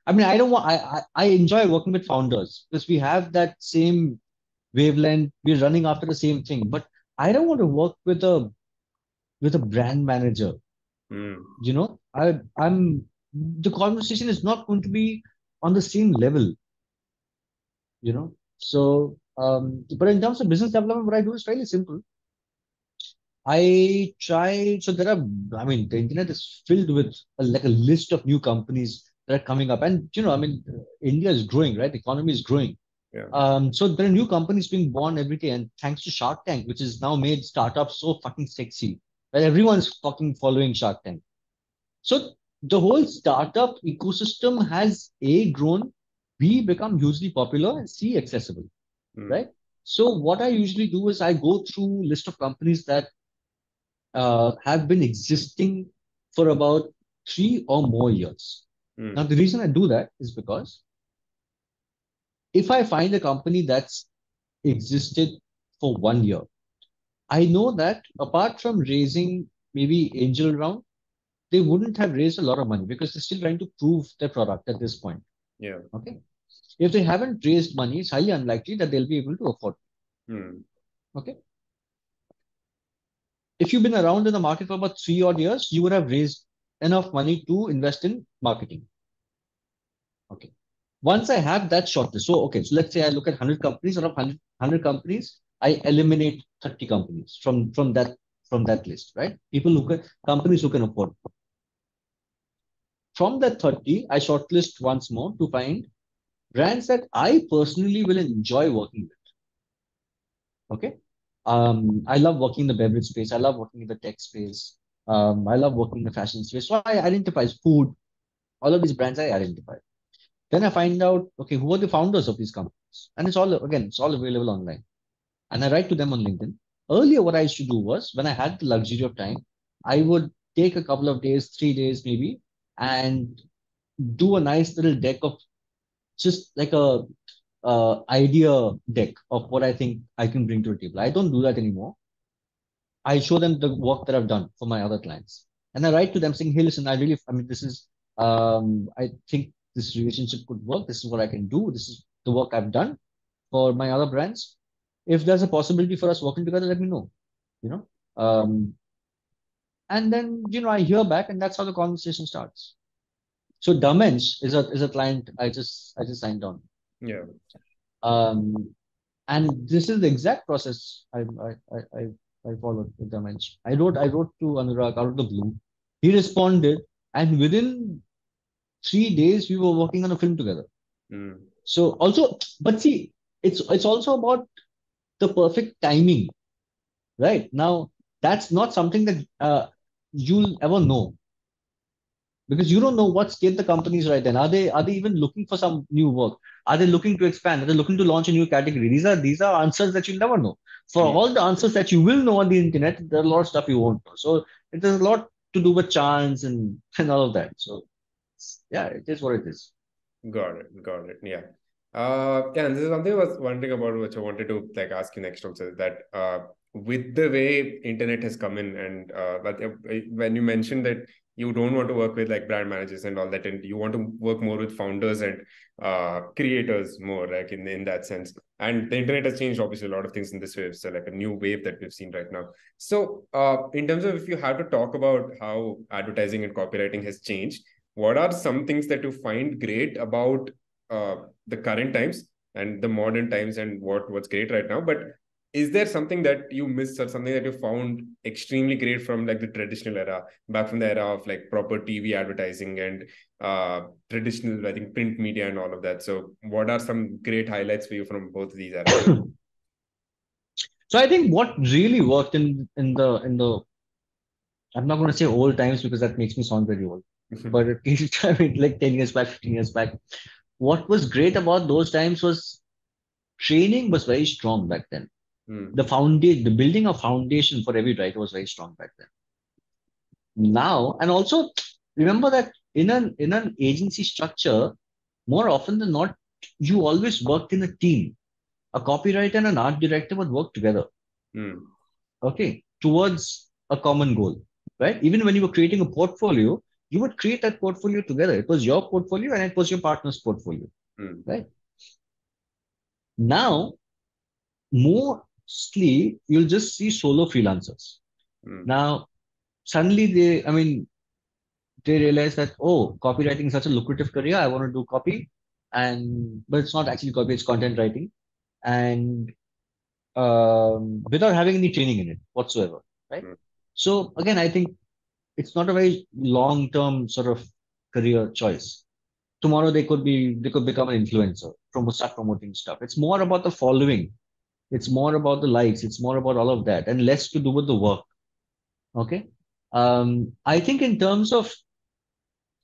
I mean. I don't want. I enjoy working with founders because we have that same wavelength. We're running after the same thing, but I don't want to work with a brand manager. Hmm. I'm the conversation is not going to be on the same level. So, but in terms of business development, what I do is fairly simple. I try, so there are, I mean, the internet is filled with like a list of new companies that are coming up. And, India is growing, right? The economy is growing. Yeah. So there are new companies being born every day. And thanks to Shark Tank, which has now made startups so fucking sexy, that everyone's fucking following Shark Tank. So the whole startup ecosystem has A, grown, B, become hugely popular, and C, accessible, Hmm. right? So what I usually do is I go through list of companies that have been existing for about 3 or more years. Now, Hmm. the reason I do that is because if I find a company that's existed for 1 year, I know that apart from raising maybe angel round, they wouldn't have raised a lot of money because they're still trying to prove their product at this point. Yeah. Okay. If they haven't raised money, it's highly unlikely that they'll be able to afford. Hmm. Okay. If you've been around in the market for about 3 odd years, you would have raised enough money to invest in marketing. Okay. Once I have that shortlist, so okay, so let's say I look at 100 companies, out of 100 companies, I eliminate 30 companies from that list, right? People who can companies who can afford. From that 30, I shortlist once more to find brands that I personally will enjoy working with. Okay. I love working in the beverage space. I love working in the tech space. I love working in the fashion space. So I identify food, all of these brands I identify. Then I find out, okay, who are the founders of these companies? And it's all available online. And I write to them on LinkedIn. Earlier, what I used to do was when I had the luxury of time, I would take a couple of days, 3 days maybe, and do a nice little deck of just like a idea deck of what I think I can bring to the table. I don't do that anymore. I show them the work that I've done for my other clients. And I write to them saying, hey, listen, I mean, I think this relationship could work. This is what I can do. This is the work I've done for my other brands. If there's a possibility for us working together, let me know. You know, and then I hear back, and that's how the conversation starts. So Dimension is a client I just signed on. Yeah. And this is the exact process I followed with Dimension. I wrote to Anurag out of the blue. He responded, and within 3 days we were working on a film together. So also, but see, it's also about the perfect timing, right? Now, that's not something that you'll ever know, because you don't know what state the company is right then. Are they even looking for some new work? Are they looking to expand? Are they looking to launch a new category? These are answers that you'll never know. For all the answers that you will know on the internet, there are a lot of stuff you won't know. So it is a lot to do with chance and all of that. So yeah, it is what it is. Got it. Yeah. Yeah, and this is something I was wondering about, which I wanted to ask you next also, is that with the way internet has come in, and but when you mentioned that you don't want to work with brand managers and all that, and you want to work more with founders and creators more, in that sense. And the internet has changed obviously a lot of things in this wave, so a new wave that we've seen right now. So in terms of, if you have to talk about how advertising and copywriting has changed, what are some things that you find great about the current times and the modern times, and what's great right now? But is there something that you missed, or something that you found extremely great from the traditional era, back from the era of proper TV advertising and traditional, I think, print media and all of that? So what are some great highlights for you from both of these eras? So I think what really worked in the I'm not going to say old times, because that makes me sound very old, but at least 10 years back, 15 years back, what was great about those times was training was very strong back then. The building of foundation for every writer was very strong back then. Now, and also remember that in an agency structure, more often than not, you always worked in a team. A copywriter and an art director would work together, okay, towards a common goal, right? Even when you were creating a portfolio, you would create that portfolio together. It was your portfolio and it was your partner's portfolio, right? Now, mostly you'll just see solo freelancers. Now, suddenly they realize that, oh, copywriting is such a lucrative career. I want to do copy, but it's not actually copy; it's content writing, and without having any training in it whatsoever, right? So again, I think it's not a very long-term sort of career choice. Tomorrow they could become an influencer, start promoting stuff. It's more about the following. It's more about the likes. It's more about all of that, and less to do with the work. Okay. I think in terms of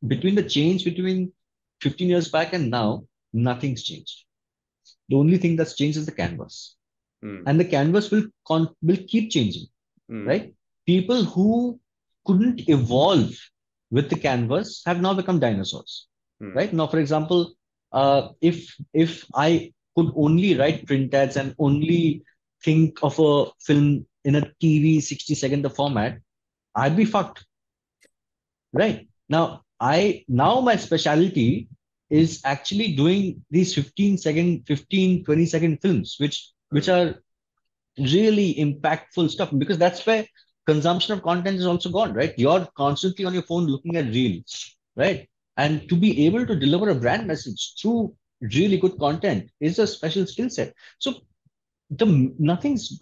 between the change between 15 years back and now, nothing's changed. The only thing that's changed is the canvas, and the canvas will keep changing, right? People who couldn't evolve with the canvas have now become dinosaurs, right? Now, for example, if I could only write print ads and only think of a film in a TV 60-second format, I'd be fucked, right? Now my specialty is actually doing these 20-second films, which are really impactful stuff, because that's where consumption of content is also gone, right? You're constantly on your phone looking at reels, right? And to be able to deliver a brand message through really good content is a special skill set. So nothing's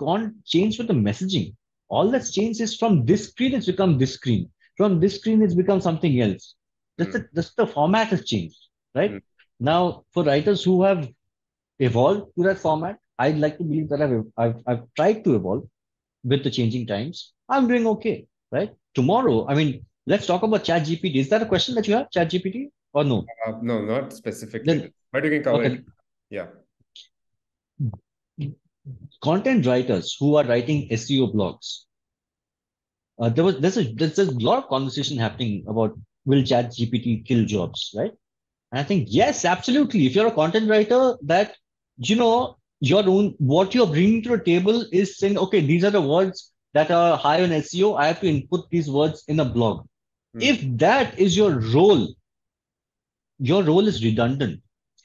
changed with the messaging. All that's changed is from this screen, it's become this screen. From this screen, it's become something else. Just the format has changed, right? Now, for writers who have evolved to that format, I'd like to believe that I've tried to evolve with the changing times. I'm doing okay, right? Tomorrow, let's talk about ChatGPT. Is that a question that you have, ChatGPT, or no? No, not specifically, but you can cover it. Yeah. Content writers who are writing SEO blogs. There's a lot of conversation happening about, will ChatGPT kill jobs, right? And I think yes, absolutely. If you're a content writer, that what you're bringing to the table is saying, okay, these are the words that are high on SEO. I have to input these words in a blog. If that is your role, your role is redundant.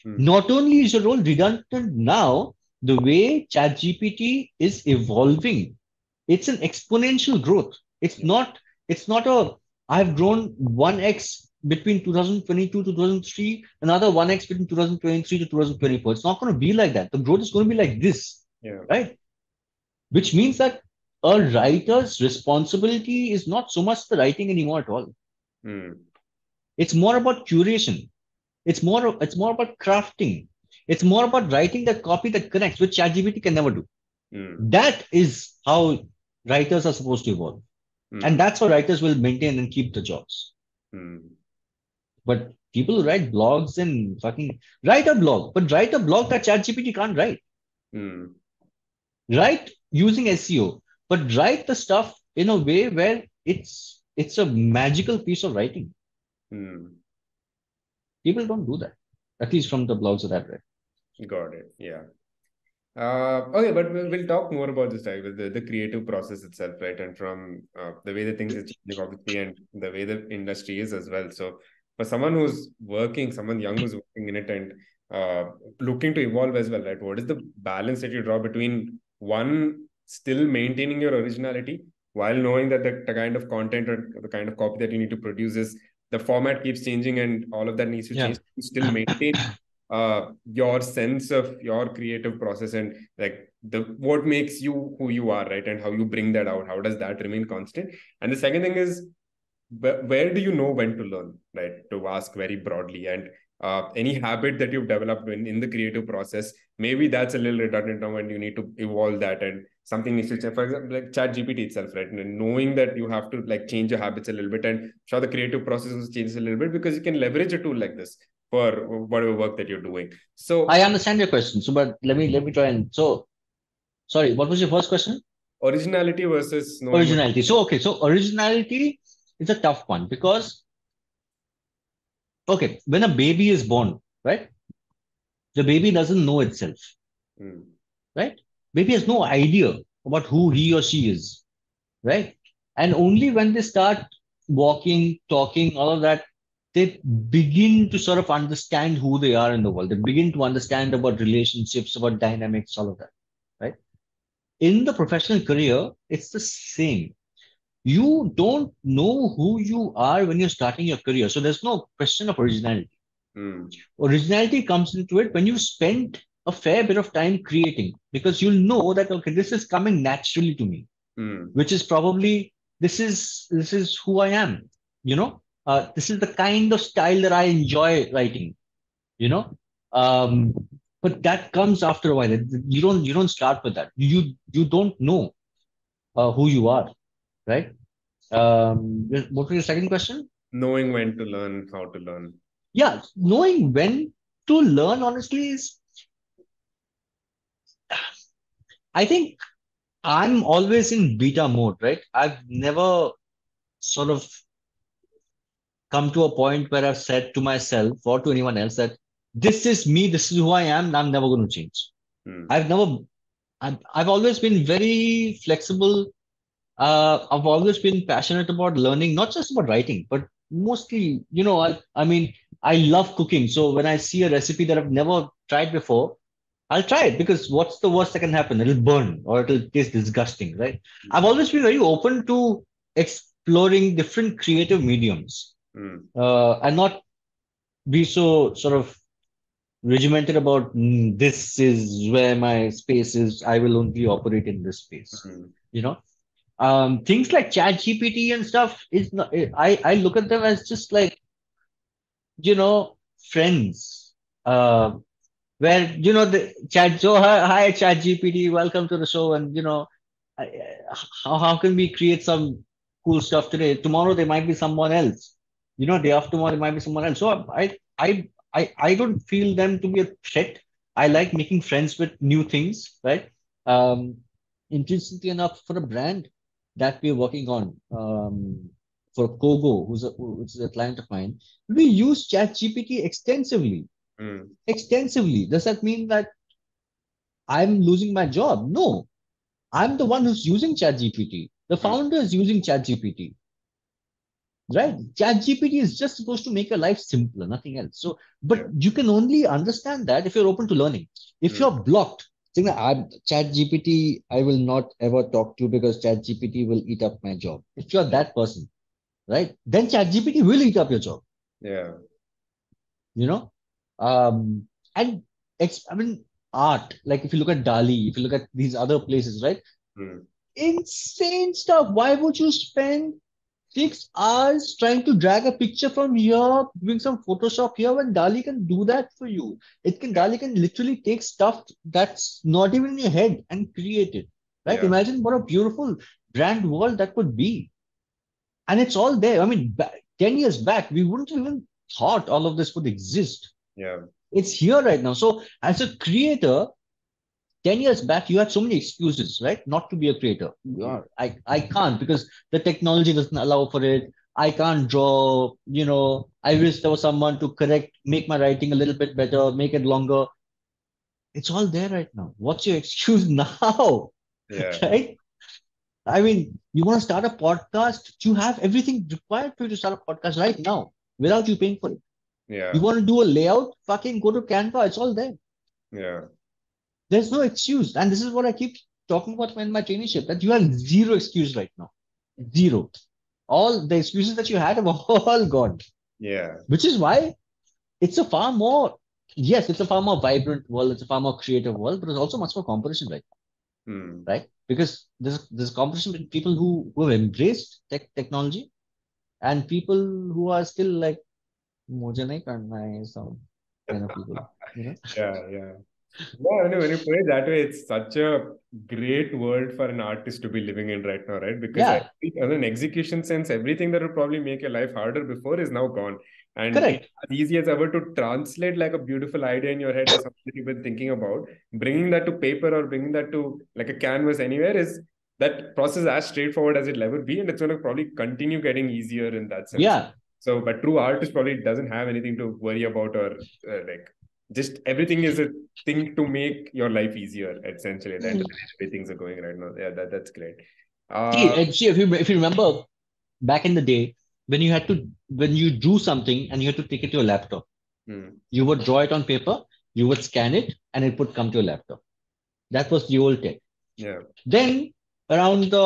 Mm. Not only is your role redundant now, the way ChatGPT is evolving, it's an exponential growth. It's not a I've grown 1x between 2022 to 2003, another 1x between 2023 to 2024. It's not going to be like that. The growth is going to be like this, Yeah. right? Which means that a writer's responsibility is not so much the writing anymore at all. Mm. It's more about curation. It's more about crafting. It's more about writing that copy that connects, which ChatGPT can never do. Mm. That is how writers are supposed to evolve. And Mm. that's how writers will maintain and keep the jobs. Mm. But people who write blogs and fucking write a blog, but write a blog that ChatGPT can't write. Mm. Write using SEO, but write the stuff in a way where it's a magical piece of writing. Mm. People don't do that, at least from the blogs that I've read. Got it. Yeah. Okay, but we'll talk more about this, right? With the creative process itself, right? And from the way the things are changing, obviously, and the way the industry is as well. So, for someone who's working, someone young who's working in it and looking to evolve as well, right? What is the balance that you draw between one, still maintaining your originality while knowing that the kind of content or the kind of copy that you need to produce is the format keeps changing and all of that needs to Yeah. change to still maintain your sense of your creative process and like the what makes you who you are, right? And how you bring that out, how does that remain constant? And the second thing is, where do you know when to learn, right? To ask very broadly. And any habit that you've developed in the creative process, maybe that's a little redundant now and you need to evolve that and something needs to change. For example, like chat gpt itself, right? And knowing that you have to like change your habits a little bit and sure the creative process changes a little bit because you can leverage a tool like this for whatever work that you're doing. I So understand your question. So, but let me try and so sorry, what was your first question? originality versus knowing what. Originality. So okay, so originality is a tough one because okay, when a baby is born, right? The baby doesn't know itself, Mm, right? Baby has no idea about who he or she is, right? And only when they start walking, talking, all of that, they begin to sort of understand who they are in the world. They begin to understand about relationships, about dynamics, all of that, right? In the professional career, it's the same. You don't know who you are when you're starting your career. So there's no question of originality. mm, Originality comes into it when you spend a fair bit of time creating because you'll know that, okay, this is coming naturally to me, mm, which is probably this is who I am. This is the kind of style that I enjoy writing. You know, um, but that comes after a while. You don't start with that. You don't know who you are, right? What was your second question? knowing when to learn, how to learn. Yeah, knowing when to learn honestly is, I think I'm always in beta mode, right? I've never sort of come to a point where I've said to myself or to anyone else that this is me, this is who I am, and I'm never going to change. Mm, I've never, I've always been very flexible. I've always been passionate about learning, not just about writing, but mostly, I mean, I love cooking. So when I see a recipe that I've never tried before, I'll try it because what's the worst that can happen? It'll burn or it'll taste disgusting, right? I've always been very open to exploring different creative mediums mm, and not be so sort of regimented about this is where my space is. I will only operate in this space. mm, You know, things like Chat GPT and stuff is not. I look at them as just like friends. Uh, where the chat so hi chat gpt, welcome to the show, and how can we create some cool stuff today? Tomorrow there might be someone else, day after tomorrow there might be someone else. So I don't feel them to be a threat. I like making friends with new things, right? um Interestingly enough, for a brand that we're working on, for Kogo, which is a client of mine, we use chat gpt extensively. mm, Extensively. Does that mean that I'm losing my job? No, I'm the one who's using ChatGPT. The mm, founder is using ChatGPT. right? ChatGPT is just supposed to make your life simpler, nothing else. So, Yeah. but you can only understand that if you're open to learning. If Mm. you're blocked, saying that ChatGPT, I will not ever talk to because ChatGPT will eat up my job. If you're that person, right, then ChatGPT will eat up your job. Yeah. You know, um, and I mean, art. Like if you look at Dali, if you look at these other places, right, Mm. insane stuff. Why would you spend 6 hours trying to drag a picture from here, doing some Photoshop here when Dali can do that for you? Dali can literally take stuff that's not even in your head and create it. Right? Yeah. Imagine what a beautiful brand world that could be. And it's all there. I mean, 10 years back, we wouldn't even thought all of this would exist. Yeah. It's here right now. So as a creator, 10 years back, you had so many excuses, right? Not to be a creator. Mm. I can't because the technology doesn't allow for it. I can't draw, I wish there was someone to make my writing a little bit better, make it longer. It's all there right now. What's your excuse now? Yeah. Right? I mean, you want to start a podcast, you have everything required for you to start a podcast right now without you paying for it. You Yeah. want to do a layout, fucking go to Canva, it's all there. Yeah. There's no excuse. And this is what I keep talking about in my traineeship, that you have zero excuse right now. Zero. All the excuses that you had have all gone. Yeah. Which is why it's a far more, yes, it's a far more vibrant world, it's a far more creative world, but it's also much more competition right Mm. now, right? Because there's competition between people who have embraced technology and people who are still like, मुझे नहीं करना है ये सब kind of people, you know? Yeah. Yeah. Yeah, when you put it that way, it's such a great world for an artist to be living in right now, right? Because I Yeah, think, in an execution sense, everything that would probably make your life harder before is now gone. And it's correct. as easy as ever to translate like a beautiful idea in your head or something you've been thinking about, bringing that to paper or bringing that to like a canvas anywhere is that process as straightforward as it'll ever be. And it's going to probably continue getting easier in that sense. Yeah. So, but true artist probably doesn't have anything to worry about or like just everything is a thing to make your life easier, essentially. At the end of the day, the way things are going right now. Yeah, that's great. See, Uh, if you remember back in the day when you drew something and you had to take it to your laptop, hmm, you would draw it on paper, you would scan it, and it would come to your laptop. That was the old tech. yeah. Then around the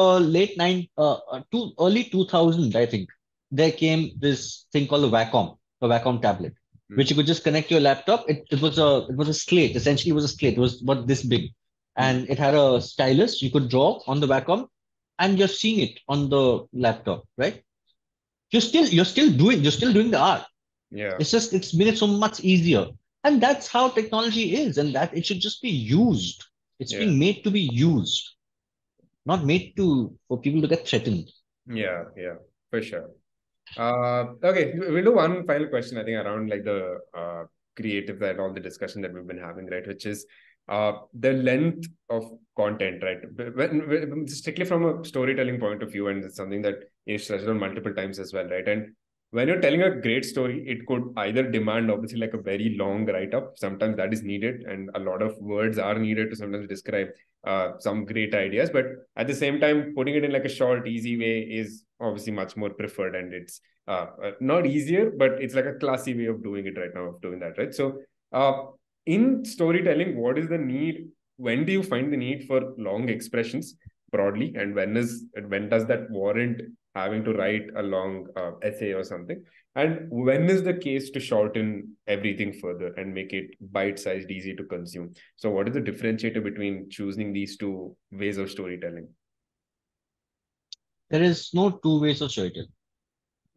early 2000, I think, there came this thing called a Wacom tablet, which Hmm, you could just connect to your laptop. It was a slate. Essentially, it was a slate. It was about this big, hmm, and it had a stylus. You could draw on the Wacom, and you're seeing it on the laptop, right? You're still doing the art. yeah, It's made it so much easier. And that's how technology is, and that it should just be used. It's yeah, being made to be used, not made to for people to get threatened. yeah, yeah, for sure. Okay, we'll do one final question, I think, around like the creative and all the discussion that we've been having, right? Which is the length of content, right? Strictly from a storytelling point of view, and it's something that is touched on multiple times as well, right? And when you're telling a great story, it could either demand obviously like a very long write-up. Sometimes that is needed, and a lot of words are needed to sometimes describe some great ideas. But at the same time, putting it in like a short, easy way is obviously much more preferred, and it's not easier, but it's like a classy way of doing it right now, of doing that, right? So, in storytelling, what is the need? When do you find the need for long expressions broadly, and when does that warrant having to write a long essay or something? And when is the case to shorten everything further and make it bite-sized, easy to consume? So, what is the differentiator between choosing these two ways of storytelling? There is no two ways of storytelling.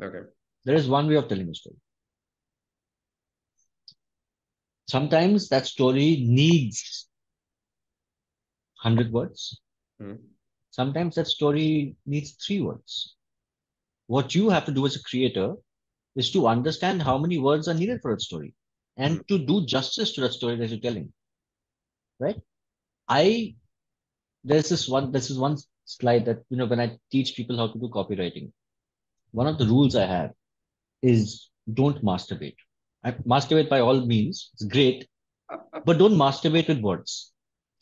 Okay. There is one way of telling a story. Sometimes that story needs 100 words. Hmm. Sometimes that story needs 3 words. What you have to do as a creator is to understand how many words are needed for a story Hmm. and to do justice to that story that you're telling, right? I This is one slide that, when I teach people how to do copywriting, one of the rules I have is don't masturbate. Masturbate by all means, it's great, but don't masturbate with words.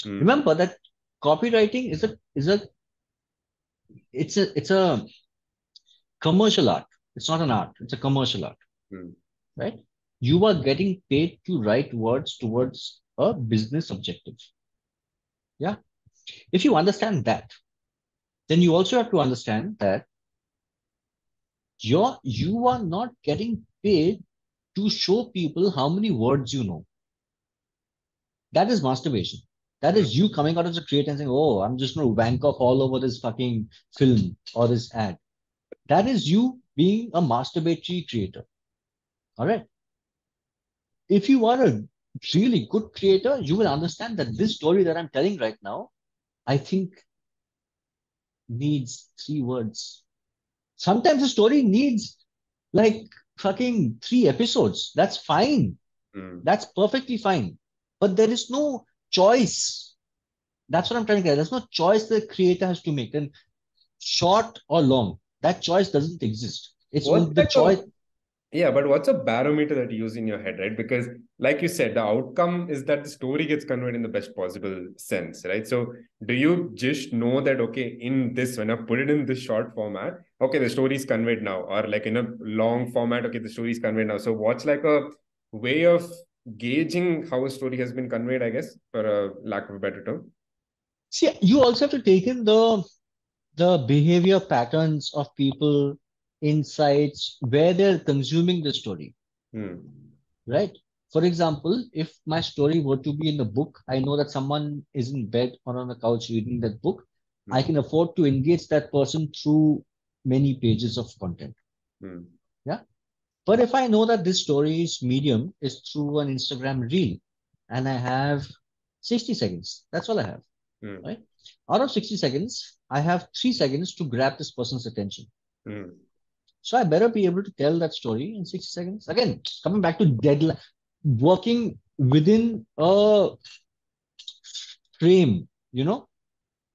Hmm. Remember that copywriting is a commercial art. It's not an art. It's a commercial art, Mm. right? You are getting paid to write words towards a business objective. Yeah. If you understand that, then you also have to understand that you are not getting paid to show people how many words you know. That is masturbation. That Mm. is you coming out as a creator and saying, "Oh, I'm just going to wank off all over this fucking film or this ad." That is you being a masturbatory creator. All right. If you are a really good creator, you will understand that this story that I'm telling right now, I think needs 3 words. Sometimes a story needs like fucking 3 episodes. That's fine. Mm. That's perfectly fine. But there is no choice. That's what I'm trying to get. There's no choice the creator has to make. And short or long, that choice doesn't exist. It's What's only the like a choice. Yeah, but what's a barometer that you use in your head, right? Because, like you said, the outcome is that the story gets conveyed in the best possible sense, right? So, do you just know that, okay, in this, when I put it in this short format, okay, the story is conveyed now, or like in a long format, okay, the story is conveyed now. So, what's like a way of gauging how a story has been conveyed, I guess, for a lack of a better term? See, you also have to take in the behavior patterns of people, insights, where they're consuming the story, Hmm. right? For example, if my story were to be in a book, I know that someone is in bed or on a couch reading that book. I Hmm. can afford to engage that person through many pages of content. Hmm. Yeah. But if I know that this story's medium is through an Instagram reel and I have 60 seconds, that's all I have, Hmm. right? Out of 60 seconds, I have 3 seconds to grab this person's attention. Hmm. So I better be able to tell that story in 60 seconds. Again, coming back to deadline, working within a frame,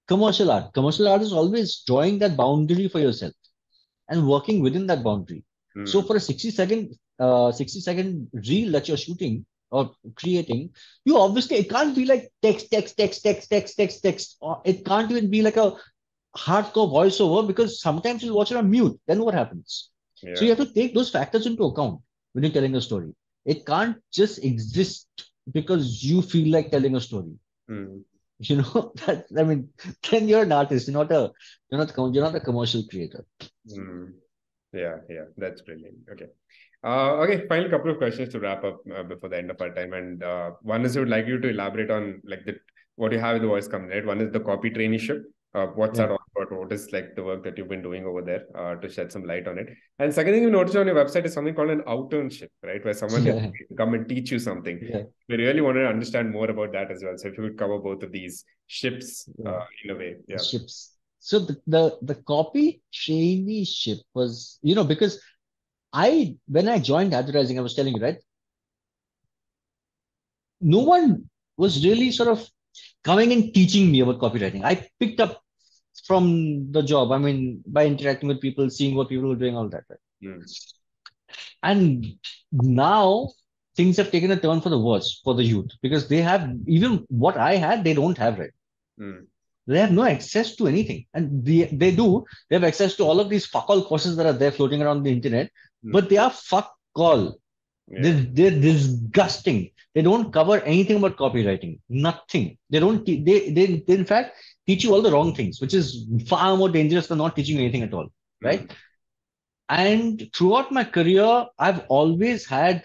commercial art. Commercial art is always drawing that boundary for yourself and working within that boundary. So Hmm. for a 60-second reel that you're shooting or creating, you obviously, it can't be like text, text, text, text, text, text, text, or it can't even be like a hardcore voiceover because sometimes you watch it on mute. Then what happens? So Yeah. you have to take those factors into account when you're telling a story. It can't just exist because you feel like telling a story. Hmm. That I mean, then you're an artist. You're not a commercial creator. Hmm. Yeah, yeah, that's brilliant. Okay. Okay, final couple of questions to wrap up before the end of our time. And one is I would like you to elaborate on like the what you have in the voice company, right? One is the copy traineeship. What's Yeah. that all about? What is like the work that you've been doing over there to shed some light on it? And second thing you notice on your website is something called an outernship, right? Where someone is Yeah. come and teach you something. Yeah. We really wanted to understand more about that as well. So if you could cover both of these ships Yeah. in a way. The Yeah. ships. So the copy traineeship was, because when I joined advertising, I was telling you, right? No one was really sort of coming and teaching me about copywriting. I picked up from the job. I mean, by interacting with people, seeing what people were doing, all that, right? Mm. And now things have taken a turn for the worse for the youth because they have even what I had, they don't have, right? Mm. They have no access to anything. And they do, they have access to all of these fuck all courses that are there floating around the internet, Mm. but they are fuck all. Yeah. They're disgusting. They don't cover anything about copywriting. Nothing. They don't. They in fact teach you all the wrong things, which is far more dangerous than not teaching you anything at all, Mm. right? And throughout my career, I've always had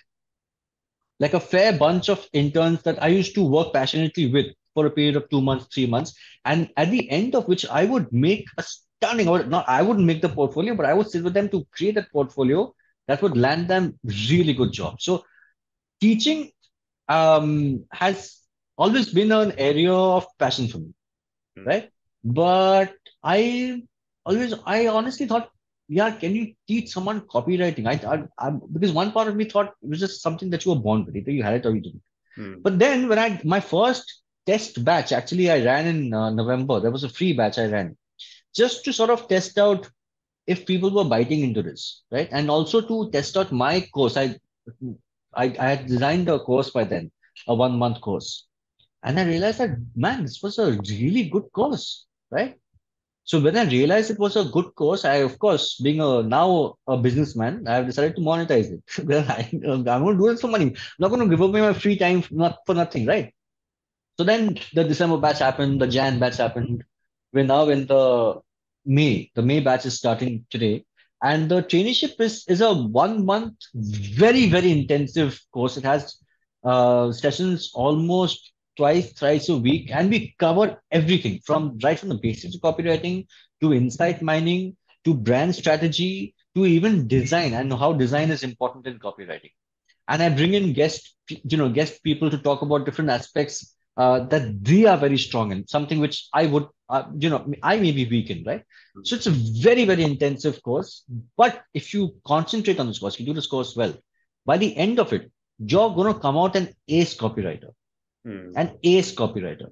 like a fair bunch of interns that I used to work passionately with for a period of 2 months, 3 months, and at the end of which I would make a stunning. Not I wouldn't make the portfolio, but I would sit with them to create a portfolio that would land them really good jobs. So teaching has always been an area of passion for me, Mm. right? But I honestly thought, yeah, can you teach someone copywriting? Because one part of me thought it was just something that you were born with, either you had it or you didn't. Mm. But then when my first test batch, actually, I ran in November. There was a free batch I ran just to sort of test out if people were biting into this, right? And also to test out my course. I had designed a course by then, a 1 month course. And I realized that, man, this was a really good course, right? So when I realized it was a good course, I, of course, being now a businessman, I have decided to monetize it. I'm going to do it for money. I'm not going to give away my free time not for nothing, right? So then the December batch happened, the Jan batch happened. We're now in the May. The May batch is starting today. And the traineeship is a 1 month, very, very intensive course. It has sessions almost twice, thrice a week. And we cover everything from right from the basics of copywriting to insight mining to brand strategy to even design and how design is important in copywriting. And I bring in guest people to talk about different aspects that they are very strong in, something which I would, I may be weak in, right? So it's a very, very intensive course. But if you concentrate on this course, you do this course well, by the end of it, you're going to come out Hmm. an ace copywriter.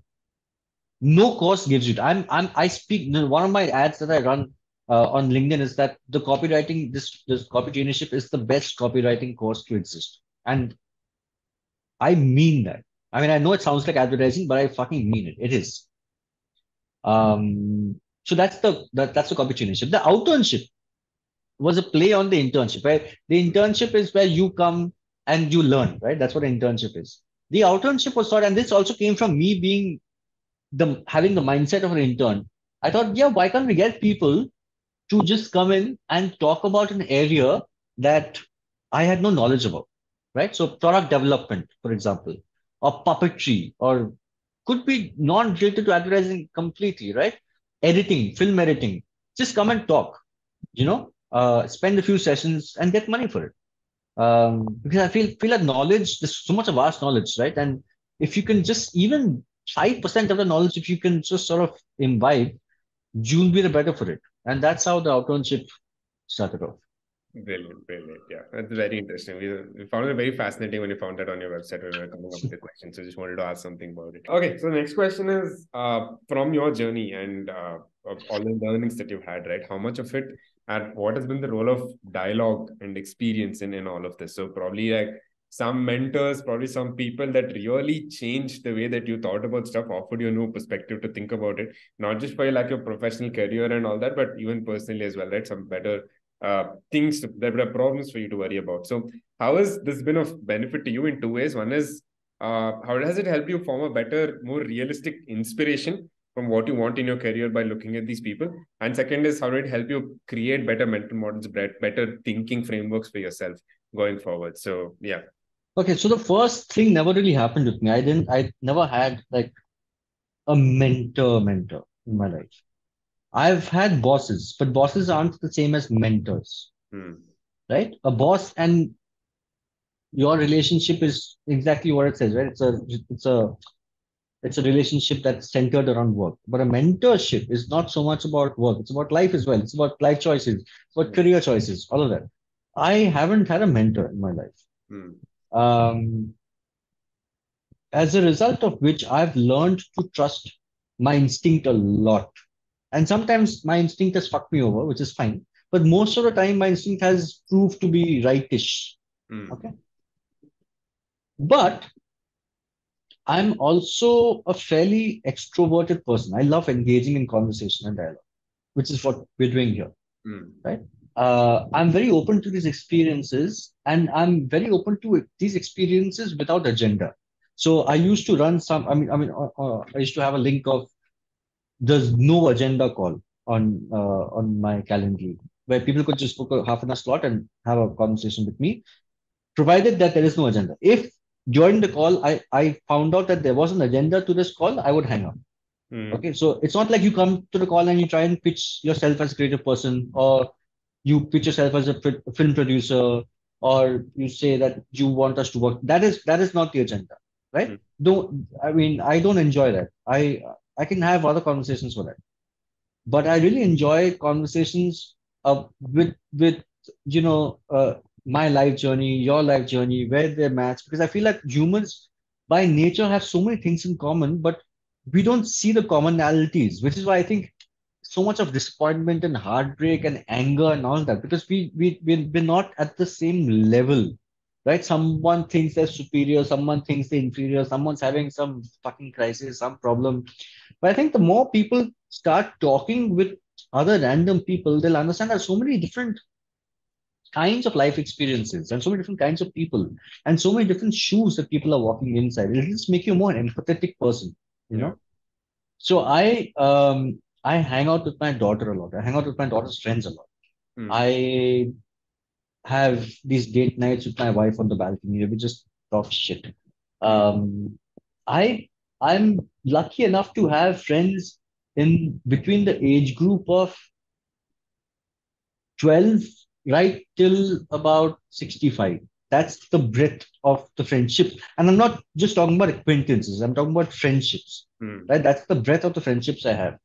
No course gives you. I speak. One of my ads that I run on LinkedIn is that the copywriting, this copy traineeship is the best copywriting course to exist, and I mean that. I mean, I know it sounds like advertising, but I fucking mean it. It is. So that's the copy traineeship. The outernship was a play on the internship, right? The internship is where you come and you learn, right? That's what an internship is. The outernship was thought, and this also came from me being the having the mindset of an intern. I thought, yeah, why can't we get people to just come in and talk about an area that I had no knowledge about, right? So product development, for example, or puppetry, or could be non-related to advertising completely, right? Editing, film editing. Just come and talk, spend a few sessions and get money for it. Because I feel that knowledge, there's so much of vast knowledge, right? And if you can just even 5% of the knowledge, if you can just sort of imbibe, you'll be the better for it. And that's how the outernship started off. Brilliant, brilliant. Yeah, that's very interesting. We found it very fascinating when you found that on your website when we were coming up with the question. So just wanted to ask something about it. Okay, so the next question is from your journey and of all the learnings that you've had, right? How much of it and what has been the role of dialogue and experience in all of this? So probably like some mentors, probably some people that really changed the way that you thought about stuff, offered you a new perspective to think about it, not just for like your professional career and all that, but even personally as well, right? Some better things that were problems for you to worry about. So, how has this been of benefit to you in two ways? One is how does it help you form a better, more realistic inspiration from what you want in your career by looking at these people? And second is how did it help you create better mental models, better thinking frameworks for yourself going forward? So, yeah. Okay, so the first thing never really happened with me. I never had like a mentor in my life. I've had bosses, but bosses aren't the same as mentors, Hmm. right? A boss and your relationship is exactly what it says, right? It's a relationship that's centered around work. But a mentorship is not so much about work. It's about life as well. It's about life choices, it's about Hmm. career choices, all of that. I haven't had a mentor in my life. Hmm. Um, as a result of which I've learned to trust my instinct a lot. And sometimes my instinct has fucked me over, which is fine. But most of the time, my instinct has proved to be rightish. Hmm. Okay. But I'm also a fairly extroverted person. I love engaging in conversation and dialogue, which is what we're doing here, Hmm. right? I'm very open to these experiences, and I'm very open to these experiences without agenda. So I used to run some. I used to have a link of there's no agenda call on my calendar where people could just book a half an hour slot and have a conversation with me, provided that there is no agenda. If during the call I found out that there was an agenda to this call, I would hang up. Hmm. Okay, so it's not like you come to the call and you try and pitch yourself as a creative person, or you pitch yourself as a film producer, or you say that you want us to work. That is not the agenda, right? Hmm. Don't I mean I don't enjoy that. I can have other conversations for that, but I really enjoy conversations with my life journey, your life journey, where they match, because I feel like humans by nature have so many things in common, but we don't see the commonalities, which is why I think so much of disappointment and heartbreak and anger and all that, because we're not at the same level, right? Someone thinks they're superior, someone thinks they're inferior, someone's having some fucking crisis, some problem. But I think the more people start talking with other random people, they'll understand that so many different kinds of life experiences and so many different kinds of people and so many different shoes that people are walking inside. It'll just make you a more empathetic person, you Yeah. know. So I hang out with my daughter a lot. I hang out with my daughter's friends a lot. Mm. I have these date nights with my wife on the balcony. We just talk shit. Mm. Um, I I'm lucky enough to have friends in between the age group of 12 right till about 65. That's the breadth of the friendship. And I'm not just talking about acquaintances, I'm talking about friendships. Mm. Right? That's the breadth of the friendships I have.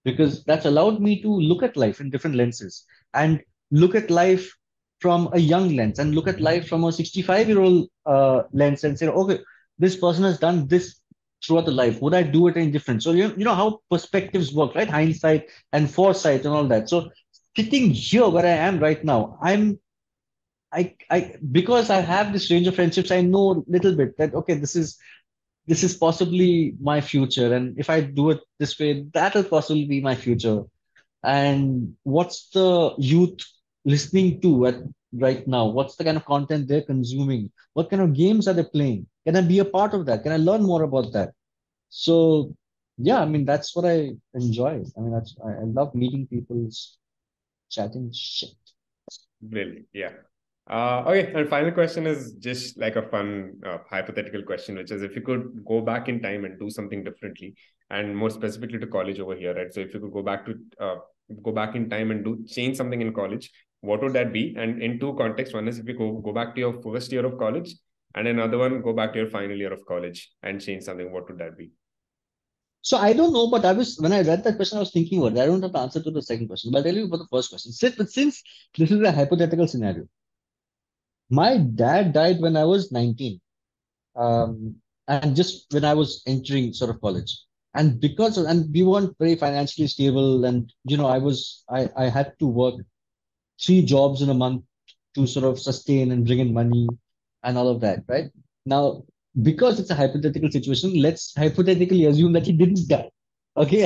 Because that's allowed me to look at life in different lenses and look at life from a young lens and look at life from a 65-year-old lens and say, okay, this person has done this throughout the life. Would I do it any different? So you know how perspectives work, right? Hindsight and foresight and all that. So sitting here where I am right now, I because I have this range of friendships, I know a little bit that okay, this is possibly my future, and if I do it this way, that'll possibly be my future. And what's the youth listening to at right now? What's the kind of content they're consuming? What kind of games are they playing? Can I be a part of that? Can I learn more about that? So yeah, I mean that's what I enjoy. I mean I love meeting people, chatting shit. Brilliant. Yeah. Okay. And final question is just like a fun hypothetical question, which is if you could go back in time and do something differently, and more specifically to college over here, right? So if you could go back in time and do change something in college, what would that be? And in two contexts, one is if you go back to your first year of college, and another one go back to your final year of college and change something, what would that be? So I don't know, but I was when I read that question, I was thinking about it. I don't have the answer to the second question, but I'll tell you about the first question. Since this is a hypothetical scenario, my dad died when I was 19, and just when I was entering sort of college. And and we weren't very financially stable, and I had to work 3 jobs in a month to sort of sustain and bring in money and all of that, right? Now, because it's a hypothetical situation, let's hypothetically assume that he didn't die. Okay.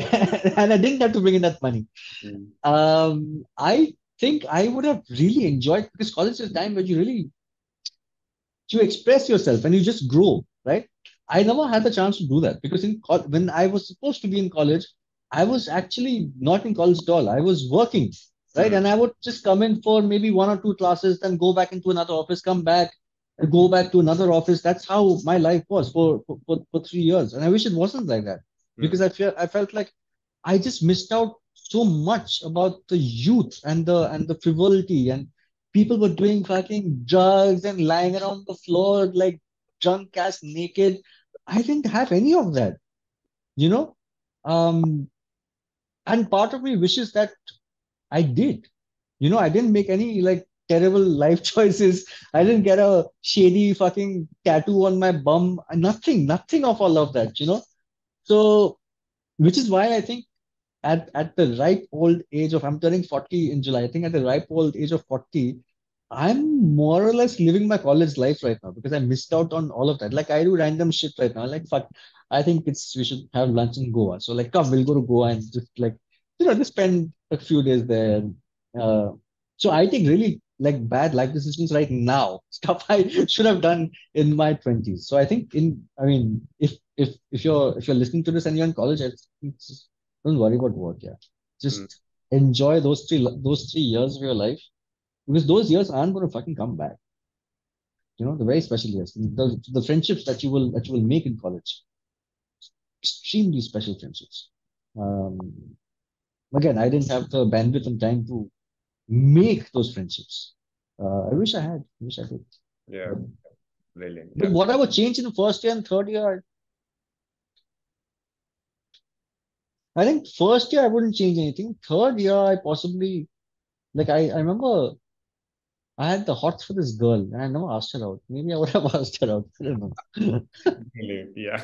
And I didn't have to bring in that money. Mm. I think I would have really enjoyed because college is a time where you express yourself and you just grow, right? I never had the chance to do that because when I was supposed to be in college, I was actually not in college at all. I was working, right? Mm. And I would just come in for maybe 1 or 2 classes, then go back into another office, come back, and go back to another office. That's how my life was for 3 years. And I wish it wasn't like that because Mm. I felt like I just missed out so much about the youth and the frivolity and people were doing fucking drugs and lying around the floor like drunk ass naked. I didn't have any of that, you know? Um, and part of me wishes that I did. I didn't make any like terrible life choices. I didn't get a shady fucking tattoo on my bum. Nothing of all of that. So, which is why I think at the ripe old age of I'm turning 40 in July. I think at the ripe old age of 40, I'm more or less living my college life right now because I missed out on all of that. Like I do random shit right now. Like fuck, I think we should have lunch in Goa. So like come, we'll go to Goa and just like just spend a few days there. Uh, so I think really like bad life decisions right now, stuff I should have done in my 20s. So I think I mean, if you're listening to this and you're in college, it's don't worry about work. Yeah, Mm. just enjoy those 3 years of your life because those years aren't going to fucking come back. The very special years, the friendships that you will make in college, extremely special friendships. Um, Again, I didn't have the bandwidth and time to make those friendships. I wish I had. I wish I did. Yeah. But, Brilliant. but Yeah. what I would change in the first year and third year, I think first year I wouldn't change anything. Third year, I possibly like I remember I had the hots for this girl and I never asked her out. Maybe I would have asked her out. I don't know. Brilliant. Yeah.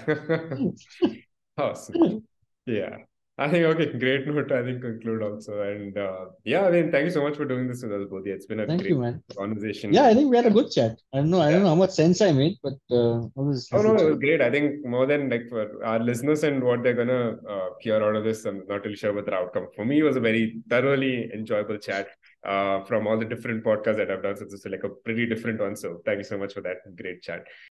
Awesome. Yeah. I think, okay, great note. I think conclude also. And yeah, I mean, thank you so much for doing this with us, Bodhi. It's been a Thank you, great man. conversation. Yeah, I And think we had a good chat. I yeah. don't know how much sense I made, but it was Oh no, good it chat. was great. I think more than like for our listeners and what they're gonna hear out of this, I'm not really sure what the outcome. For me, it was a very thoroughly enjoyable chat from all the different podcasts that I've done. So this is like a pretty different one. So thank you so much for that great chat.